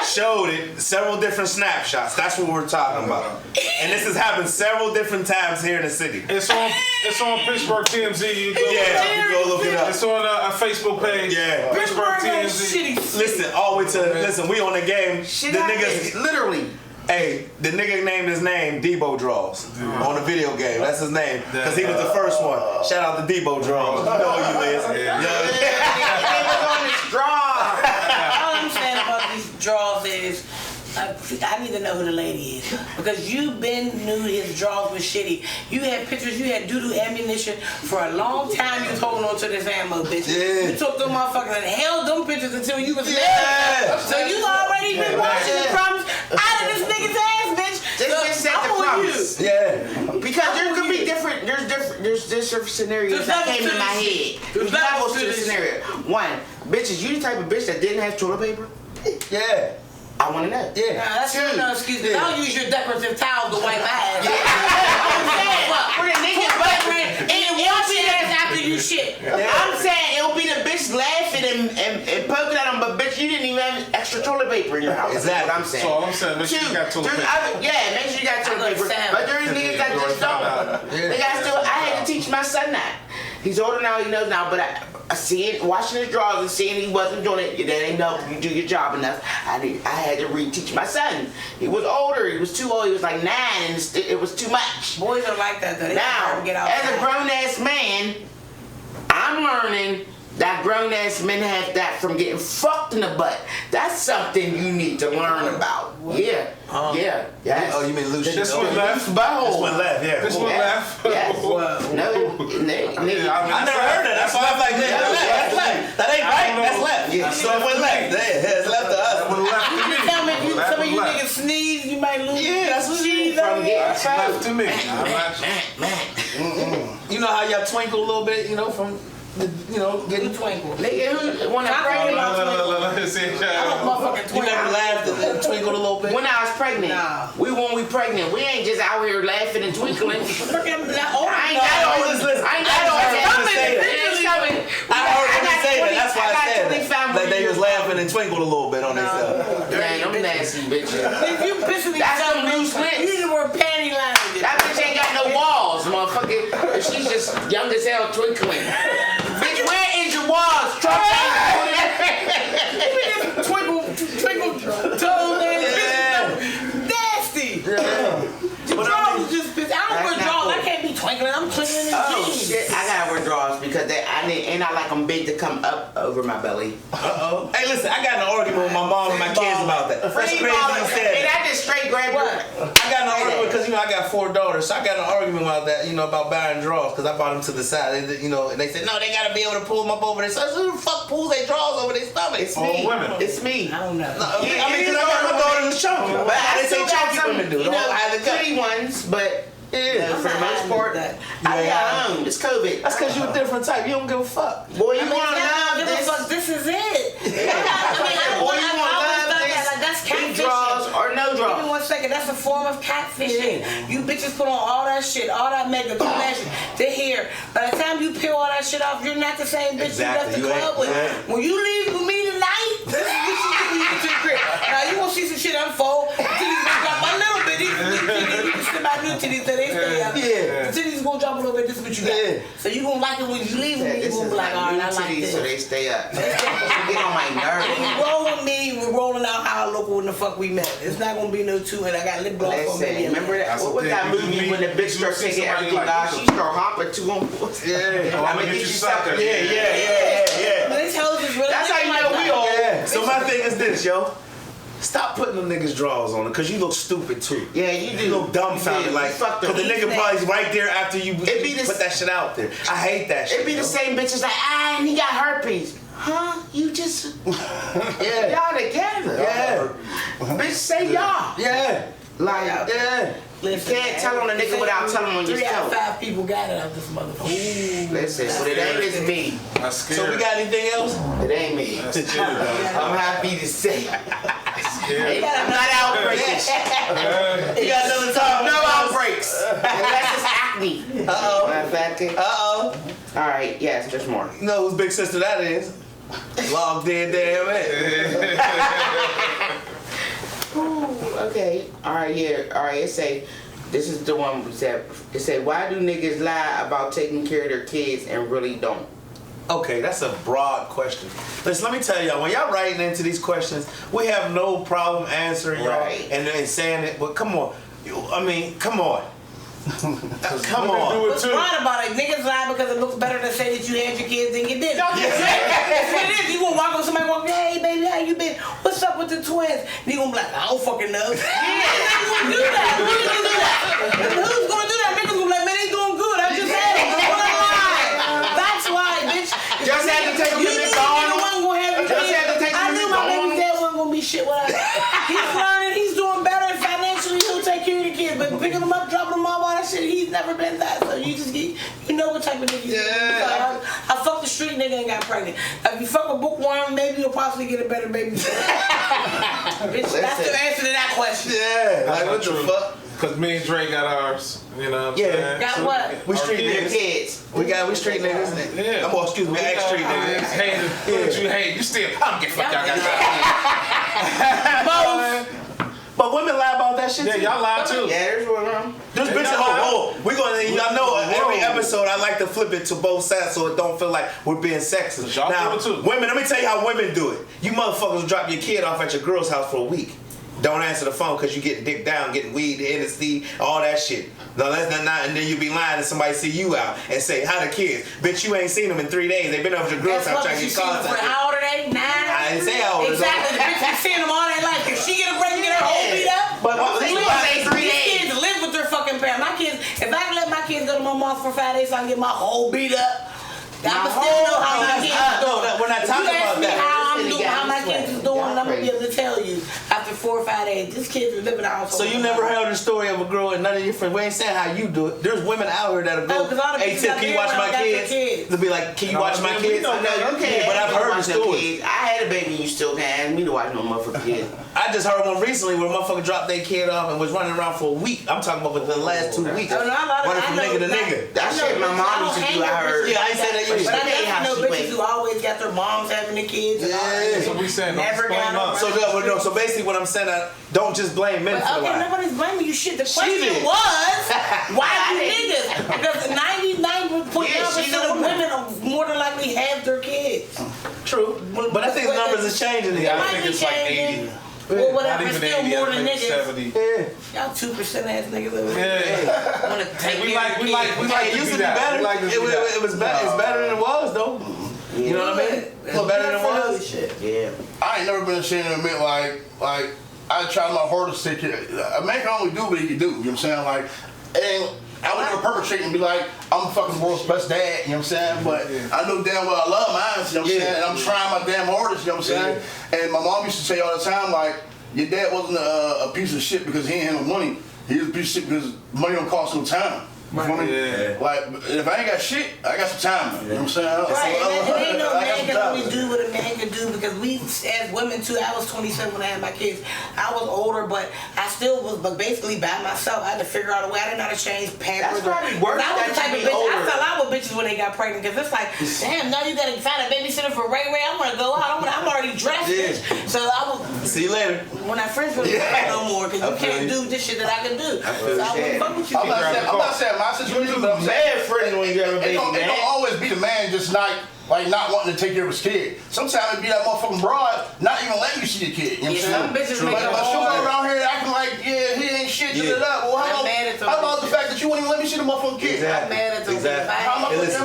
A: Showed it, several different snapshots. That's what we're talking about. And this has happened several different times here in the city.
B: It's on Pittsburgh TMZ. You go
A: look it up.
B: It's on a Facebook page.
A: Yeah.
B: Pittsburgh TMZ.
A: Listen, we on the game. The niggas,
G: literally.
A: hey, the nigga named his name Debo Draws on the video game. That's his name. Because he was the first one. Shout out to Debo Draws. You know who you is.
G: He was on his draw.
D: All I'm saying about these draws is I need to know who the lady is because you knew his draws was shitty. You had pictures, you had doo-doo ammunition for a long time. You was holding on to this ammo, bitch.
A: Yeah.
D: You took them motherfuckers and held them pictures until you was dead. So you already been watching the crumbs out of this nigga's ass, bitch.
G: This bitch said the crumbs.
A: Yeah.
G: Because there could be different. There's different scenarios that came in my head. There's levels to the scenario. One, bitches, you the type of bitch that didn't have toilet paper?
A: Yeah.
G: I want to know.
A: Yeah.
D: Nah, that's no excuse. I'll use your decorative towel to wipe my ass.
G: I'm saying, for the niggas, but and wash your ass after you shit. I'm saying it'll be the bitch laughing and poking at them, but bitch, you didn't even have extra toilet paper in your house.
A: Exactly.
G: That's what I'm saying.
B: So all I'm saying, make sure you got toilet paper.
G: Yeah, make sure you got toilet paper. But there's niggas that just don't. They got still. I had to teach my son that. He's older now, he knows now, but I seeing, watching his drawers and seeing he wasn't doing it, that ain't no, you do your job enough. I had to reteach my son. He was older, he was too old, he was like 9 and it was too much.
D: Boys are like that though. They
G: Now,
D: get out
G: as a grown ass man, I'm learning That grown ass men have that from getting fucked in the butt. That's something you need to learn about. Yeah. Yes.
A: Oh, you mean loose shit?
B: This one left.
A: This one left, yeah.
B: This one left.
G: Yes.
B: Wow.
G: No,
A: I never heard that. That's left like that. That's left. That ain't right. That's left.
G: Yeah.
A: So it went left. It's left to us.
D: Some of you niggas sneeze, you might lose.
A: Yeah, that's what she
G: from getting
B: That's left to me.
A: You know how y'all twinkle a little bit, you know, from getting
D: twinkle.
G: Nigga, when I pregnant,
A: you never laughed and twinkled a little bit.
G: when I was pregnant,
D: Nah.
G: we pregnant. We ain't just out here laughing and twinkling.
D: I
G: I ain't got all
A: I heard him say that. That's why I said that. Like they was laughing and twinkled a little bit on themselves.
G: Man, them nasty bitches.
D: If you pissing these
G: That's them loose lips.
D: you need to wear panty liners.
G: That bitch ain't got no walls, motherfucker. She's just young as hell twinkling. Bitch, where is your walls? Trump
D: Twinkle toes and nasty. The drawers just piss. I don't wear drawers. I can't be twinkling. I'm twinkling in jeans.
G: Shit, I gotta wear drawers because I like them big to come up over my belly.
A: Uh-oh. Hey, listen, I got in an argument with my mom and my kids about that. That's crazy you said
G: And
A: that.
G: I just straight grab her.
A: I got in an argument because, I got 4 daughters, so I got in an argument about that, about buying drawers because I bought them to the side. And they said, no, they got to be able to pull them up over their stomach. Who the fuck pulls their drawers over their stomach?
G: It's me.
B: women.
G: It's me.
D: I don't know.
A: I mean, because I got my daughters chunky. But
G: I
A: they say
G: still got
A: chunky
G: some,
A: women do.
G: I have the goody ones, but for the most part, I got own. It's COVID.
A: That's because you're a different type. You don't give a fuck.
G: Boy, you want to love this?
D: This is it.
G: Boy, you want to love this?
D: That's
G: Big
D: catfishing.
G: draws or no
D: Give me
G: draws?
D: 1 second. That's a form of catfishing. You bitches put on all that shit, all that makeup, all that shit. They're here. By the time you peel all that shit off, you're not the same bitch
A: Exactly.
D: you left the club with.
A: Yeah.
D: When you leave with me tonight, this is what you do when you get to the crib. Now you gonna see some shit unfold. Titties gonna drop a little bit. These titties, you can slip out new titties so they stay up.
A: Yeah.
D: The titties gonna drop a little bit. This is what you got.
A: Yeah.
D: So you gonna like it when you leave with me. You gonna be like, all right, I like this.
G: So they stay up. They get on my nerves.
D: Roll with me, we're rolling out how I look when the fuck we met. It's not gonna be no 2 and I got lip gloss on
G: Listen,
D: baby.
G: remember that?
B: That's
G: What was
B: the
G: that
B: thing.
G: movie when the bitch starts taking everything
B: like
G: off?
B: this.
G: She start hopping 2 on 4.
A: Yeah.
G: I'm gonna get you sucker.
A: Yeah.
D: These hoes is really
G: That's how you
D: like
G: know
D: that.
G: we all.
A: Yeah. So my thing is this, yo. Stop putting them niggas' drawers on them, cause you look stupid too.
G: Yeah, you do.
A: You look dumbfounded, like,
G: fuck
A: cause the nigga probably right there after you
G: It be
A: put that shit out there. I hate that shit.
G: It be the same bitches like, and he got herpes. Huh? You just
A: Yeah.
G: y'all together.
A: Yeah.
G: Bitch, say y'all.
A: Yeah.
G: Like, yeah.
D: Listen,
G: You can't tell on a nigga without telling on
D: 3 out of
G: yourself.
D: 5 people got it out this motherfucker.
G: Listen, but it ain't just me.
B: That's scary.
A: So we got anything else?
G: It ain't me.
B: That's scary, though.
G: I'm happy to say.
B: Scary.
G: I'm not outbreaking.
A: You got another time?
G: No outbreaks. Unless it's acne.
A: Uh-oh.
G: Alright, yes, there's more.
A: You know whose big sister that is? Logged in, damn it.
G: Okay. Alright, yeah. Alright, this is the one we said. It said, why do niggas lie about taking care of their kids and really don't?
A: Okay, that's a broad question. Listen, let me tell y'all, when y'all writing into these questions, we have no problem answering y'all
G: Right.
A: and saying it, but come on. Come on. Come
B: Women
A: on.
B: do it
D: What's
B: too.
D: right about it? Niggas lie because it looks better to say that you had your kids than you didn't. That's what it is. You gonna walk up to somebody and walk, hey baby, how you been? What's up with the twins? And you gonna be like, I don't fucking know. Yeah, niggas gonna do that. Who's gonna do that? Who's gonna do that? Niggas gonna be like, man, they doing good. I just had them. That's why, bitch.
G: Just had to take them to
D: You
G: Miss
D: knew
G: Arnold.
D: you wasn't gonna have your
G: Just
D: kids.
G: had to take them
D: I
G: to
D: knew
G: Miss
D: my baby
G: Arnold.
D: dad wasn't gonna be shit without. He's learning. He's doing better financially. He'll take care of the kids, but picking them up, dropping them off, all that shit, he's never been that. So you just get, you know what type of nigga you are. I fucked the street nigga and got pregnant. If you fuck a bookworm, maybe you'll possibly get a better baby. Bitch, that's the answer to that question.
A: Yeah,
B: That's
A: like
B: not
A: what the
B: true.
A: fuck?
B: Cause me and Dre got ours. You know what I'm saying?
D: Got what?
A: We
B: Our
A: street
B: kids.
A: niggas. We street niggas.
B: Yeah.
A: I'm excuse me, ex street niggas.
B: Hey, look at you, hey, you still, I don't give a fuck y'all got.
A: But women lie about that shit
B: Yeah,
A: too.
B: y'all lie too.
G: Yeah, there's one of them.
A: This bitch, we gonna, y'all know every episode I like to flip it to both sides so it don't feel like we're being sexist.
B: Y'all
A: Now,
B: do it too.
A: women, let me tell you how women do it. You motherfuckers drop your kid off at your girl's house for a week. don't answer the phone because you getting dick down, getting weed, Hennessy, all that shit. No, that's not. And then you be lying and somebody see you out and say, "How the kids?" Bitch, you ain't seen them in 3 days. They been over to the girl's house trying to get contact.
D: How old are they? 9?
A: I didn't say how old.
D: Exactly. The bitch been seeing them all their life. If she get a break and get her whole beat up,
G: But
D: these kids live with their fucking parents. My kids, if I can let my kids go to my mom's for 5 days so I can get my whole beat up, I still know how my kids is doing.
A: We're not talking about that.
D: How I'm doing, how my kids is doing, and I'm gonna be able to tell you after 4 or 5 days, these kids are living out.
A: So you never heard the story of a girl and none of your friends. We ain't saying how you do it. There's women out here that'll go, "Hey Tip, can you watch my kids?" They'll be like, "Can you watch my kids?"
G: No, you can't.
A: But I've heard the story.
G: I had a baby, you still can't ask me to watch no motherfucking kid.
A: I just heard one recently where a motherfucker dropped their kid off and was running around for a week. I'm talking about within the last 2 weeks. Running from nigga to nigga.
G: That shit my mom used to do, I heard.
A: Yeah, I ain't said that yet.
D: But I definitely know bitches who always got their moms having the kids.
A: Yeah.
B: So we saying
D: Never got no.
A: So basically what I'm saying, don't just blame men for the lie.
D: Nobody's blaming you shit. The question was, why you niggas? Because 99.9% of women are more than likely have their kids.
A: True. But I think the numbers is changing.
B: Yeah, I think it's like 80.
D: Well, whatever,
B: Not
D: it's
B: even
D: still
B: 80,
D: more
B: I
D: than
B: think
D: niggas.
B: 70.
A: Yeah.
D: Y'all 2% ass niggas over here.
B: Yeah.
D: Wanna take
B: We
D: care
B: like
D: of
B: to
A: It used
B: do
A: to be
B: that.
A: better.
B: We like to do that.
A: It was better. It's better than it was though. You know what I mean? It's better than it was.
G: Yeah.
I: I ain't never been ashamed to admit like I tried my hardest to take it. A man can only do what he can do. You know what I'm saying? Like, and I would never perpetrate and be like, I'm the fucking world's best dad. You know what I'm saying? But I know damn well I love mine. You know what I'm saying? And I'm trying my damn hardest. You know what I'm saying? And my mom used to say all the time like, your dad wasn't a piece of shit because he ain't had no money. He was a piece of shit because money don't cost no time. You feel me?
B: Yeah.
I: Like, if I ain't got shit, I got some time. You know what I'm saying?
D: Right, and ain't no
I: I got
D: man
I: some
D: can
I: time.
D: always do what a man can do because we, as women too, I was 27 when I had my kids. I was older, but I still was basically by myself. I had to figure out a way. I didn't know how to change Pampers.
G: That's probably worse
D: I was the type of bitch,
G: older.
D: I fell out with bitches when they got pregnant because it's like, damn, now you gotta find a babysitter for Ray Ray. I wanna go out. I'm already dressed, bitch. So I was.
A: See you later.
D: When I first was no more because you can't do this shit that I can do. So I wouldn't fuck with you.
I: I'm not saying my situation, but I'm saying
G: Mad friends when you have a baby,
I: it don't always be the man just not wanting to take care of his kid. Sometimes it be that motherfucking broad not even letting you see your kid. You know what I'm saying?
D: Some bitches make it
I: But she'll go
D: hard.
I: around here acting like, yeah, he ain't shit, Well,
D: I'm mad at them
I: how about the
D: bitches.
I: fact that you wouldn't even let me see the motherfucking kid?
D: I'm mad at them.
A: Exactly.
I: How am I
A: Hey, listen,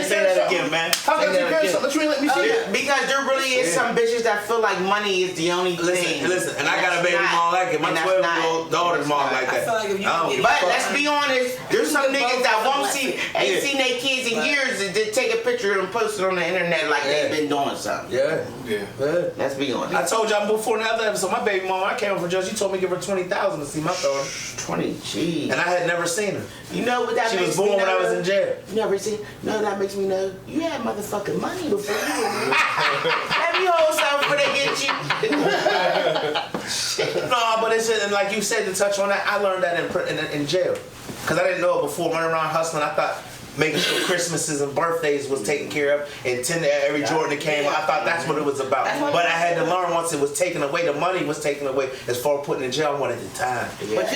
A: say that again, man.
I: How can I take care of something that you ain't let me see it?
G: Because there really is some bitches that feel like money is the only thing.
A: Listen, and I got a baby mom like it. My 12-year-old daughter's mom like that.
D: I feel like if you can get
G: But let's be honest, there's some
D: You
G: niggas
D: can
G: that
D: both
G: won't see, ain't seen their kids in years and did take a picture and post it on the internet like they've been doing something.
A: Yeah.
G: Let's be honest.
A: I told y'all before in the other episode, my baby mama, I came over for Joe. She told me to give her $20,000 to see my daughter.
G: 20 G's.
A: And I had never seen her.
G: You know what that
A: She
G: makes
A: was born
G: me
A: when
G: know?
A: I was in jail.
G: You never seen? No, that makes me know you had motherfucking money before you were have you hold something before they get you?
A: No, but it's just, and like you said, to touch on that, I learned that in jail. Because I didn't know it before. Running around hustling, I thought making sure Christmases and birthdays was taken care of and tending every Jordan that came. I thought that's what it was about. But I had to learn once it was taken away, the money was taken away as far as putting in jail. I wanted the time.
D: But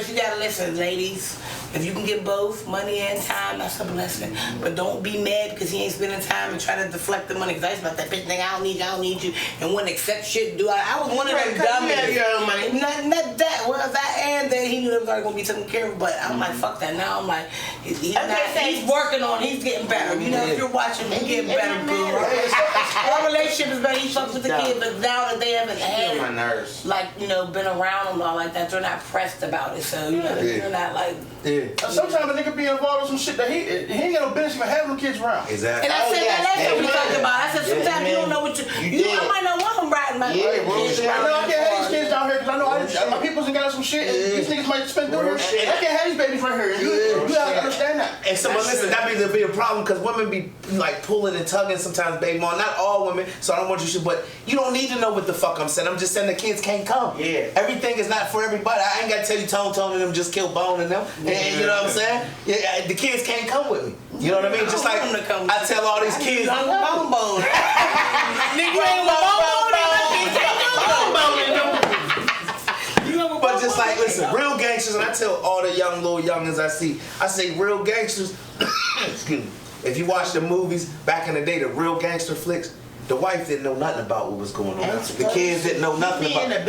D: you gotta listen, ladies. If you can get both money and time, that's a blessing. But don't be mad because he ain't spending time and try to deflect the money. Because I used to be like, that bitch nigga, I don't need you. And wouldn't accept shit. I was one of them dummies.
G: You have your own money.
D: Not that. Well, that and that he knew that was already gonna be taken care of. But I'm like, fuck that. Now I'm like, he's working on. He's getting better. You know, if you're watching, he's getting better. Our relationship is better. He fucks with the kid, but now that they haven't had, like, you know, been around him all like that, they're not pressed about it. So you know, they're not like.
I: Sometimes a nigga be involved with some shit that he ain't got no business even having them kids around.
A: Exactly.
D: And I said that last time we talked about. I said sometimes you don't know what I might not want them riding my kids
I: I
D: around.
I: know I can't have these kids down here because I know my people's ain't got some shit and these niggas might spend doing this shit. I can't have these babies right here. You gotta understand that.
A: And so, but listen, that means there'll be a problem because women be like pulling and tugging sometimes, baby mom. Not all women, so I don't want you to, but you don't need to know what the fuck I'm saying. I'm just saying the kids can't come.
G: Yeah.
A: Everything is not for everybody. I ain't got to tell you Tone and them just kill Bone and them. And you know what I'm saying? Yeah, the kids can't come with me. You know what I mean? Just like I tell all these kids.
D: Bone. Nigga, you ain't with bone.
A: But just like, listen, real gangsters, and I tell all the little youngins I say real gangsters, excuse me, if you watch the movies back in the day, the real gangster flicks, the wife didn't know nothing about what was going on. The kids didn't know nothing about it.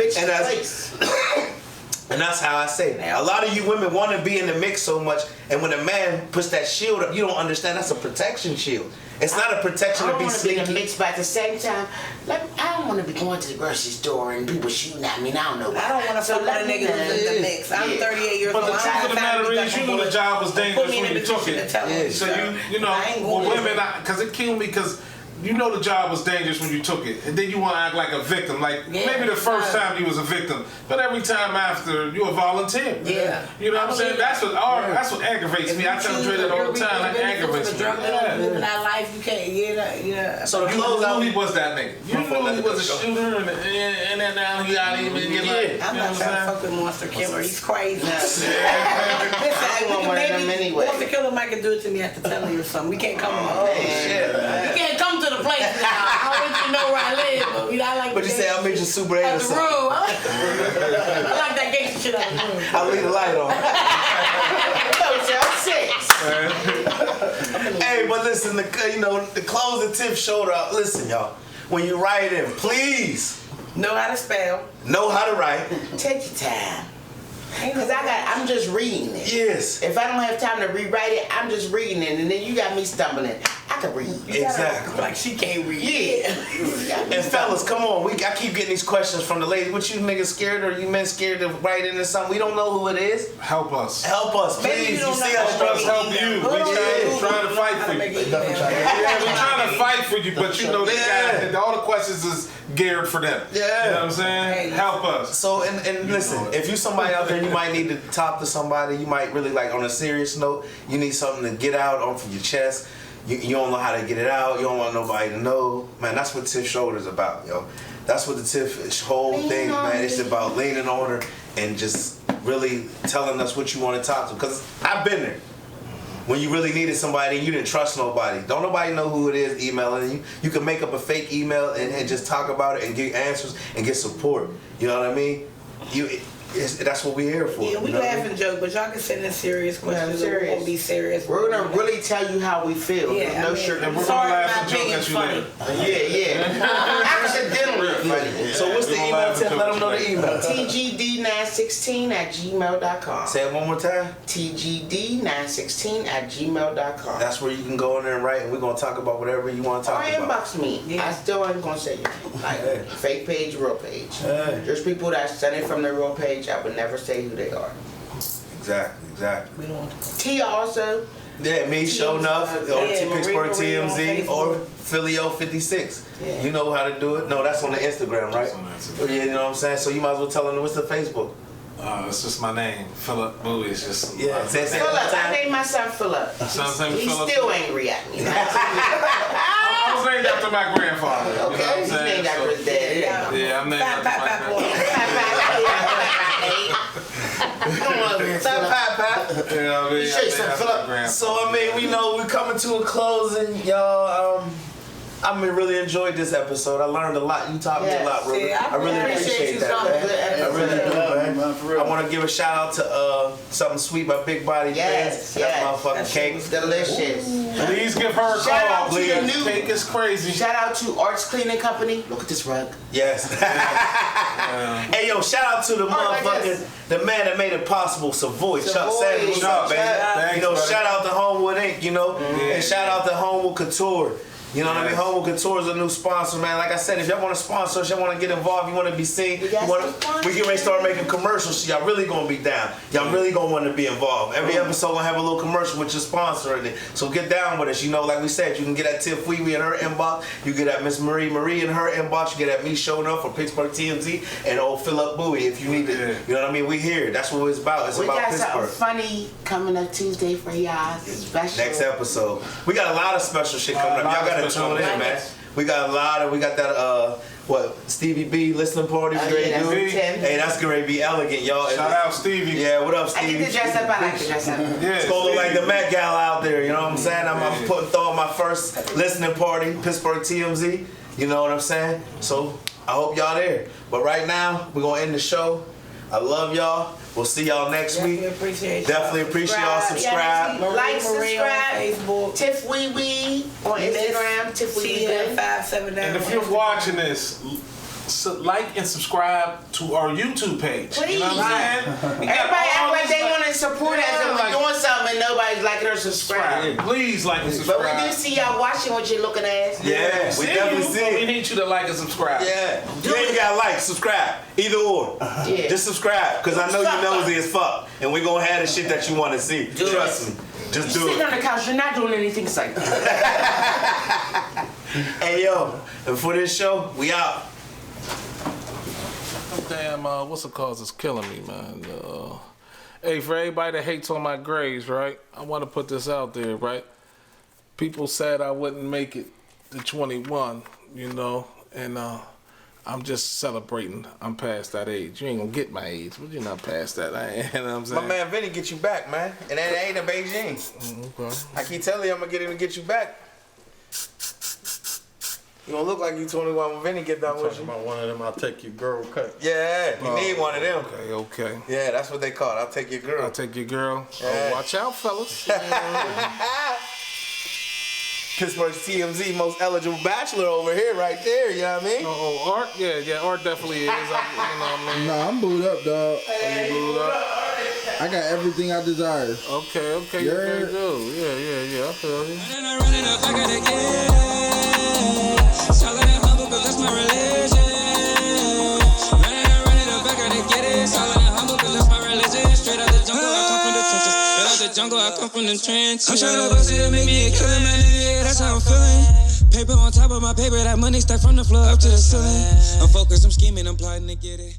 A: And that's how I say it. A lot of you women want to be in the mix so much, and when a man puts that shield up, you don't understand that's a protection shield. It's not a protection to be sneaky.
G: I don't want to be in the mix, but at the same time, like, I don't want to be going to the grocery store and people shooting at me. And I don't know why.
D: I don't want to put my niggas in the mix. I'm 38 years old.
B: But the truth of the matter is, you knew the job was dangerous when you took it. So you know, with women, because it killed me, because you know the job was dangerous when you took it, and then you want to act like a victim. Like maybe the first time you was a victim, but every time after you a volunteer.
D: Yeah,
B: you know what I'm saying. That's what aggravates me. I tell Dre that all the time. That aggravates me.
D: Living that life, you can't. Yeah.
A: So
B: you knew he was that nigga. You knew he was a shooter, and then now he out even get like.
D: I'm not trying to fuck with Monster Killer. He's crazy.
G: I want one of them anyway.
D: Monster Killer might can do it to me after telling you something. We can't come to my place. You can't come to the place now. I want you to know where I live, but I like.
A: But you say I'll make you super eight or something.
D: I like that gangster shit out of the room.
A: I'll leave the light on. Hey, but listen, the closing tip showed up. Listen, y'all, when you write in, please
D: know how to spell.
A: Know how to write.
G: Take your time. Because I'm just reading it.
A: Yes.
G: If I don't have time to rewrite it, I'm just reading it, and then you got me stumbling. I can read.
A: Exactly.
D: Like she can't read.
G: Yeah.
A: And fellas, come on. I keep getting these questions from the ladies. What you niggas scared, or you men scared to write into something? We don't know who it is.
B: Help us.
A: Help us, please. You see us struggling.
B: Help you. We trying to fight for you. Yeah, we trying to fight for you, but you know all the questions is geared for them.
A: Yeah.
B: You know what I'm saying? Help us.
A: So and listen, if you somebody out there, you might need to talk to somebody. You might really like on a serious note. You need something to get out off of your chest. You don't know how to get it out. You don't want nobody to know. Man, that's what Tiff Shoulder's about, yo. That's what the Tiff whole thing, man. It's about leaning on her and just really telling us what you want to talk to. Because I've been there. When you really needed somebody and you didn't trust nobody. Don't nobody know who it is emailing you. You can make up a fake email and just talk about it and get answers and get support. You know what I mean? That's what we're here for.
D: Yeah, we laugh and joke, but y'all can send in serious questions. We're gonna be serious.
G: We're gonna really tell you how we feel.
D: Yeah,
G: no sugar.
B: And we're gonna laugh and joke at you later.
G: Yeah. Accidentally funny.
A: So what's the email? Let them know the email.
G: tgd916@gmail.com.
A: Say it one more time.
G: tgd916@gmail.com.
A: That's where you can go in there and write, and we're gonna talk about whatever you want to talk about.
G: Or inbox me. Yeah. I still ain't gonna say it. Like fake page, real page. There's people that send it from their real page. I would never say who they are.
A: Exactly.
D: We don't.
G: T also.
A: Yeah, me, Show Enough, or Pittsburgh TMZ, or Philly 56. Yeah. You know how to do it. No, that's on the Instagram, right? Yeah, you know what I'm saying? So you might as well tell them what's the Facebook.
B: It's just my name, Philip Bowie. It's just
G: Philip. I named my son Philip. He's still angry at me.
B: I was named after my grandfather.
G: Okay, he's named after his dad.
B: Yeah, I'm named after my
A: grandfather. So I mean, we know we're coming to a closing, y'all. I really enjoyed this episode. I learned a lot. You taught me a lot, Ruben. I really appreciate that, man. I really do, man. I want to give a shout out to Something Sweet by Bybigbodybenz.
G: Yes.
A: That motherfucking cake.
G: It's delicious.
B: Please give her a call, please. Cake is crazy.
G: Shout out to Arts Cleaning Company. Look at this rug.
A: Yes. Hey, yo, shout out to the motherfucking, the man that made it possible, SAVOY. Chuck Sanders. What's up, baby? Shout out to Homewood Inc., and shout out to Homewood Couture. You know what I mean? Homewood Couture is a new sponsor, man. Like I said, if y'all want to sponsor us, y'all want to get involved, you want to be seen, we get ready to start making commercials, so y'all really going to be down. Y'all really going to want to be involved. Every episode going to have a little commercial with your sponsor in it. So get down with us. Like we said, you can get at Tiff Wee in her inbox. You get at Miss Marie in her inbox. You get at me showing up for Pittsburgh TMZ and old Philip Bowie if you need to. You know what I mean? We here. That's what it's about. It's about Pittsburgh.
G: We got something funny coming up Tuesday for y'all. Special.
A: Next episode. We got a lot of special shit coming up. Y'all got to tune in, man. We got that Stevie B listening party. Hey, that's gonna be elegant, y'all.
B: Shout out Stevie.
A: Yeah, what up, Stevie?
G: I get to dress up. I like to dress up.
B: Yeah,
A: it's gonna look like the Met Gala out there. You know what I'm saying? I'm throwing my first listening party, Pittsburgh TMZ. You know what I'm saying? So I hope y'all there. But right now we're gonna end the show. I love y'all. We'll see y'all next week.
D: Definitely appreciate y'all.
A: Subscribe.
G: Like, subscribe.
D: On Facebook.
G: Tiff Wee Wee on Instagram. Tiff Wee Wee.
D: 579.
B: And if you're watching this, like and subscribe to our YouTube page.
G: Please.
B: You know what I'm saying?
G: Everybody act like they want to support us and we're doing something and nobody's liking or subscribing.
B: Please like and subscribe.
G: But we do see y'all watching with your looking ass.
A: Yeah, we definitely see it.
B: We need you to like and subscribe.
A: Yeah. You ain't gotta like, subscribe. Either or.
G: Yeah.
A: Just subscribe, because I know you nosy as fuck. And we gonna have the shit that you want to see. Trust me. Just do
G: Sitting
A: it.
G: on the couch, you're not doing anything psycho.
A: Hey, yo. And for this show, we out.
B: Damn, what's the cause is killing me, man. Hey, for everybody that hates on my grades, right? I want to put this out there, right? People said I wouldn't make it to 21, you know, and I'm just celebrating. I'm past that age. You ain't gonna get my age, but you're not past that. You know what I'm saying?
A: My man Vinny get you back, man. And that ain't in Beijing.
B: Okay.
A: I keep telling you I'm gonna get him to get you back. You don't look like you 21 when Vinny get done with you.
J: About one of them, I'll take your girl cut.
A: Yeah, you need one of them.
B: Okay.
A: Yeah, that's what they call it. I'll take your girl.
B: I'll take your girl.
A: Yeah.
B: Oh, watch out, fellas.
A: Pittsburgh TMZ most eligible bachelor over here, right there. You know what I mean?
B: Oh, Art? Yeah, Art definitely is. You know what I mean?
J: Nah, I'm booed up, dog.
B: You booed up?
J: I got everything I desire.
B: Okay, you can do. Yeah, I feel you.
C: Running up, I gotta get it. Solid and humble, cause that's my religion. Running up, I gotta get it. Solid and humble, cause that's my religion. Straight out the jungle, I come from the trenches. Straight out the jungle, I come from the trenches. I'm tryna bust it to make me a killer, man, nigga, that's how I'm feeling. Paper on top of my paper, that money stacked from the floor up to the ceiling. I'm focused, I'm scheming, I'm plotting to get it.